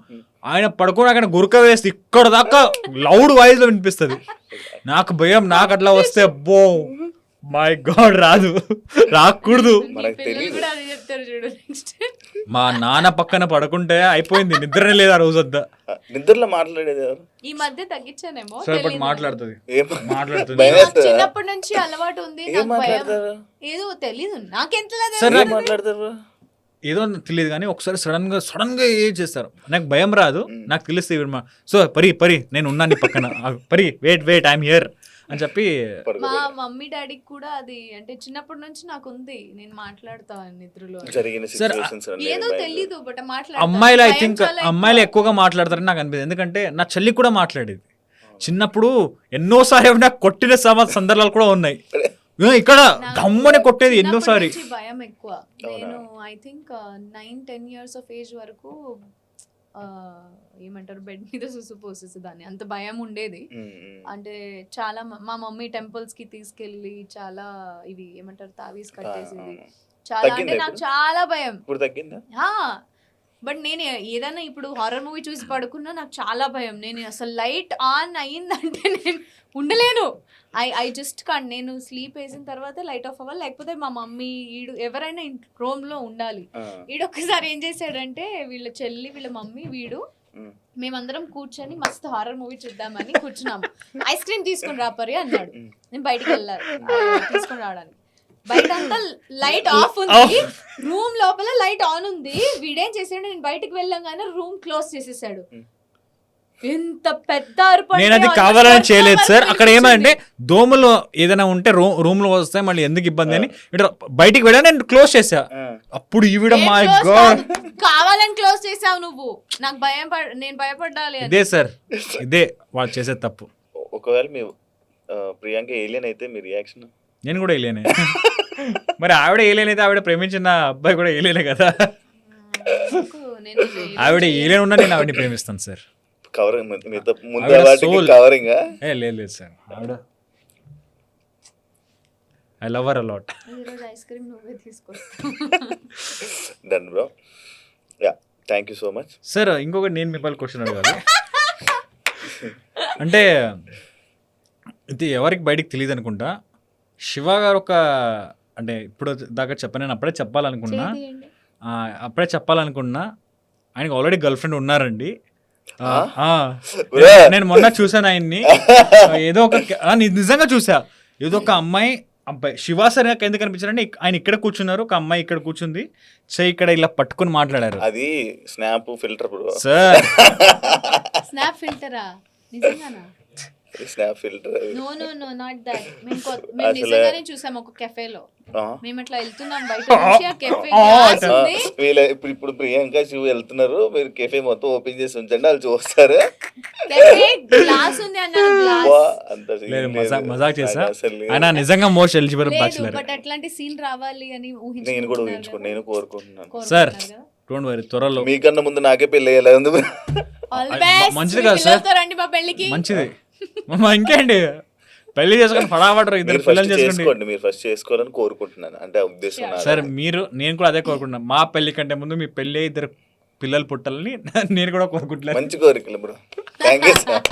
ఆయన పడుకొని అక్కడ గురక వేస్తే ఇక్కడ దాకా లౌడ్ వాయిస్ లో వినిపిస్తుంది. నాకు భయం, నాకు అట్లా వస్తే అబ్బో మై గాడ్ రాకూడదు. మా నాన్న పక్కన పడుకుంటే అయిపోయింది, నిద్రనే లేదు ఆ రోజంతా. నిద్రలో మాట్లాడేది ఈ మధ్య తగ్గించానేమో. మాట్లాడుతుంది. చిన్నప్పటి నుంచి అలవాటు ఉంది, ఏదో తెలీదు నాకెంత ఏదో తెలియదు కానీ ఒకసారి సడన్ గా ఏం చేస్తారు, నాకు భయం రాదు, నాకు తెలిస్తే సో పరి నేను ఉన్నాను పక్కన, పరి వెయిట్ ఐఎమ్ హియర్ అని చెప్పి. మా మమ్మీ డాడీకి కూడా అది, అంటే చిన్నప్పటి నుంచి నాకు ఉంది, నేను మాట్లాడతా నిద్రలో. ఏదో తెలీదు బట్ అమ్మాయిలు ఐ థింక్ అమ్మాయిలు ఎక్కువగా మాట్లాడతారని నాకు అనిపిస్తుంది. ఎందుకంటే నా చెల్లి కూడా మాట్లాడేది చిన్నప్పుడు, ఎన్నోసార్లు నాకు కొట్టిన సందర్భాలు కూడా ఉన్నాయి. ఇక్కడ గమ్మని కొట్టేది ఎన్నోసారి. భయం ఎక్కువ. నేను I think 9-10 years of age వరకు ఏమంటారు బెడ్ మీద సుసు పోసేసేదాన్ని, అంత భయం ఉండేది. అంటే చాలా మా మమ్మీ టెంపుల్స్ కి తీసుకెళ్ళి చాలా ఇవి ఏమంటారు తావీస్ కట్టేసేది, చాలా అంటే నాకు చాలా భయం. ఇప్పుడు తగ్గిందా? బట్ నేను ఏదైనా ఇప్పుడు హారర్ మూవీ చూసి పడుకున్నా నాకు చాలా భయం. నేను అసలు లైట్ ఆన్ అయ్యిందంటే నేను ఉండలేను. ఐ జస్ట్ కాన్. నేను స్లీప్ వేసిన తర్వాత లైట్ ఆఫ్ అవ్వాలి, లేకపోతే మా మమ్మీ ఈడు ఎవరైనా రూమ్ లో ఉండాలి. ఈడు ఒక్కసారి ఏం చేశాడంటే వీళ్ళ చెల్లి వీళ్ళ మమ్మీ వీడు మేమందరం కూర్చొని మస్తు హారర్ మూవీ చూద్దామని కూర్చున్నాము. ఐస్ క్రీమ్ తీసుకుని రాపరి అన్నాడు. నేను బయటికి వెళ్ళాలి తీసుకుని రావడానికి. బయట అంతా లైట్ ఆఫ్ ఉంది, రూమ్ లోపల లైట్ ఆన్ ఉంది. వీడేం చేసాడు, నేను బయటకు వెళ్ళంగానే రూమ్ క్లోజ్ చేసేసాడు. ఎంత పెద్ద నేను అది కావాలని చేయలేదు సార్. అక్కడ ఏమంటే దోమలు ఏదైనా ఉంటే రూమ్ లో వస్తాయి, మళ్ళీ ఎందుకు ఇబ్బంది అని బయటికి వెళ్ళా, నేను క్లోజ్ చేసా. అప్పుడు ఈవిడ మై గాడ్ కావాలని క్లోజ్ చేసావు నువ్వు. నాకు నేను భయపడాలి. ఇదే సార్, ఇదే వాళ్ళు చేసే తప్పు. ఒకవేళ మీ ప్రియాంక ఏలియన్ అయితే మీ రియాక్షన్? నేను కూడా ఏలియనే. మరి ఆవిడ ఏలియన్ అయితే ఆవిడ ప్రేమించిన అబ్బాయి కూడా ఏలియనే కదా. ఆవిడ ఏలియన్ ఉన్నా నేను ఆవిడని ప్రేమిస్తాను సార్. కవరింగ్ కవరింగ్ లేదు సార్. ఆవిడ I love her a lot. Ice cream నువ్వే తీసుకో. Done bro. Ya, thank you so much sir. ఇంకొకటి నేను మిమ్మల్ని క్వశ్చన్ అడగాలి. అంటే ఇది ఎవరికి బయటికి తెలియదు అనుకుంటా, శివ గారు ఒక అంటే ఇప్పుడు దాకా చెప్పాను, అప్పుడే చెప్పాలనుకున్నా ఆయనకి ఆల్రెడీ గర్ల్ ఫ్రెండ్ ఉన్నారండి. నేను మొన్న చూసాను ఆయన్ని, ఏదో ఒక నిజంగా చూసా, ఏదో ఒక అబ్బాయి శివ సార్ ఎందుకు అనిపించారంటే ఆయన ఇక్కడ కూర్చున్నారు, ఒక అమ్మాయి ఇక్కడ కూర్చుంది, సో ఇక్కడ ఇలా పట్టుకుని మాట్లాడారు. అది స్నాప్ ఫిల్టర్ సార్. స్నాప్ ఫిల్టరా? నిజంగానా? Snap filter no not that. మేము నిజంగానే చూసాం ఒక కెఫేలో. మేము అట్లా వెళ్తున్నాం బయట నుంచి, ఆ కెఫే గ్లాస్ ఉంది. ఇప్పుడు ప్రియాంక శివ వెళ్తున్నారు, మీరు కెఫే మొత్తం ఓపెన్ చేసి ఉంచండి, వాళ్ళు చూస్తారు. కెఫే గ్లాస్ ఉంది అన్నారు. మజాక్ చేసా. ఆయన నిజంగా మోస్ట్ ఎలిజిబుల్ బ్యాచిలర్. బట్ అట్లాంటి సీన్ రావాలి అని నేను కూడా ఊహించుకున్నాను, నేను కోరుకుంటున్నాను సార్. డోంట్ వరీ, త్వరలో. మీకన్నా ముందు నాకే పెళ్లి అయ్యేలా. మంచిది కదా సార్, మా పెళ్లికి మంచిది. ఇంకేంటి, పెళ్లి చేసుకుని ఫటాఫట్ ఇద్దరు పిల్లలు చేసుకోండి. మీరు ఫస్ట్ చేసుకోవాలని కోరుకుంటున్నాను, అంటే ఉద్దేశం సార్. నేను కూడా అదే కోరుకుంటున్నాను, మా పెళ్లి కంటే ముందు మీ పెళ్లి ఇద్దరు పిల్లలు పుట్టాలని నేను కూడా కోరుకుంటున్నాను. మంచి కోరికలు bro. Thank you sir.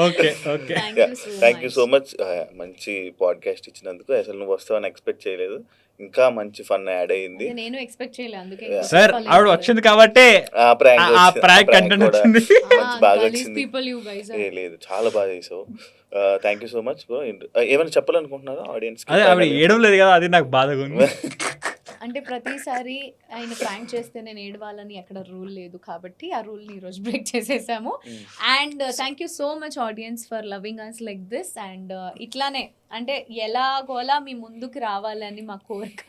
Okay thank you so much. మంచి పాడ్కాస్ట్ ఇచ్చినందుకు. అసలు నువ్వు వస్తావని ఎక్స్పెక్ట్ చేయలేదు, ఇంకా మంచి ఫన్ యాడ్ అయ్యింది. నేను ఎక్స్పెక్ట్ చేయలేదు, అందుకే సార్ ఆవిడ వచ్చింది కాబట్టి ప్రాంక్ కంటెంట్ వచ్చింది, బాగా వచ్చింది. లేదు, చాలా బాగా చేసావు. Thank you so much bro. ఏమైనా చెప్పాలనుకుంటున్నారా ఆడియన్స్? అదే ఆవిడ ఏడవ లేదు కదా, అది నాకు బాధగా ఉంది. అంటే ప్రతిసారి ఆయన ప్రాంక్ చేస్తే నేను ఏడవాలని ఎక్కడ రూల్ లేదు, కాబట్టి ఆ రూల్ని ఈరోజు బ్రేక్ చేసేసాము. And thank you so much audience for loving us like this. And ఇట్లానే అంటే ఎలాగోలా మీ ముందుకు రావాలని మా కోరిక.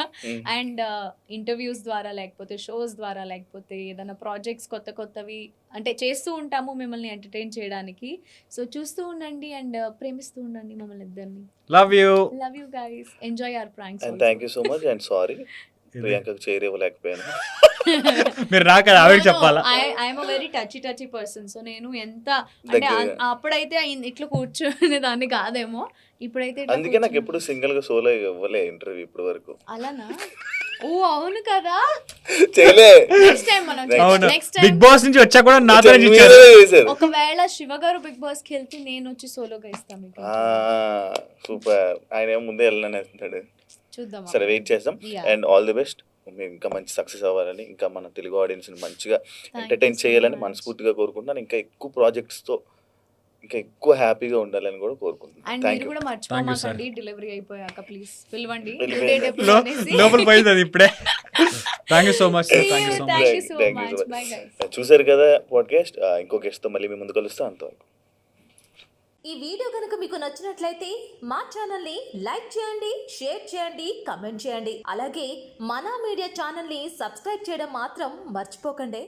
అండ్ ఇంటర్వ్యూస్ ద్వారా, లేకపోతే షోస్ ద్వారా, లేకపోతే ఏదైనా ప్రాజెక్ట్స్ కొత్తవి అంటే చేస్తూ ఉంటాము మిమ్మల్ని ఎంటర్టైన్ చేయడానికి. సో చూస్తూ ఉండండి అండ్ ప్రేమిస్తూ ఉండండి మమ్మల్ని ఇద్దరిని. Love you guys. Enjoy our pranks. Thank you so much. And sorry ప్రియాంకకు చేరేవలేకపోయాను. మీరు రాక ఆవిడకి చెప్పాలా? I'm a very touchy person. So నేను ఎంత అంటే అప్పుడైతే ఇట్లా కూర్చునే దాన్ని కాదేమో, ఇప్పుడైతే అందుకే నాకు ఎప్పుడు సింగిల్ గా సోలో ఇవ్వలే ఇంటర్వ్యూ ఇప్పటి వరకు. అలానా? ఓ అవును కదా. నెక్స్ట్ టైం బిగ్ బాస్ నుంచి వచ్చా కూడా నాతో ఒకవేళ శివ గారు బిగ్ బాస్ కి వెళ్తే నేను వచ్చి సోలోగా ఇస్తాను. సూపర్. ఆయన ఏమో ముందే వెళ్ళనని చూద్దాం. సరే, వెయిట్ చేద్దాం. And all the best. మీరు ఇంకా మంచి సక్సెస్ అవ్వాలని, ఇంకా మన తెలుగు ఆడియన్స్ని మంచిగా ఎంటర్టైన్ చేయాలని మనస్ఫూర్తిగా కోరుకుంటున్నాను. ఇంకా ఎక్కువ ప్రాజెక్ట్స్తో ఇంకా ఎక్కువ హ్యాపీగా ఉండాలని కూడా కోరుకుంటున్నాను. అండ్ మీరు కూడా మర్చిపోమాకండి, డెలివరీ అయిపోయాక ప్లీజ్ పిలవండి. లోపల పోయింది అది ఇప్పుడే. Thank you so much. చూసారు కదా పాడ్కాస్ట్. ఇంకో గెస్ట్తో మళ్ళీ మీ ముందు కలుస్తాం. అంతవరకు ఈ వీడియో కనుక మీకు నచ్చినట్లయితే మా ఛానల్ని లైక్ చేయండి, షేర్ చేయండి, కమెంట్ చేయండి. అలాగే మనా మీడియా ఛానల్ని సబ్స్క్రైబ్ చేయడం మాత్రం మర్చిపోకండి.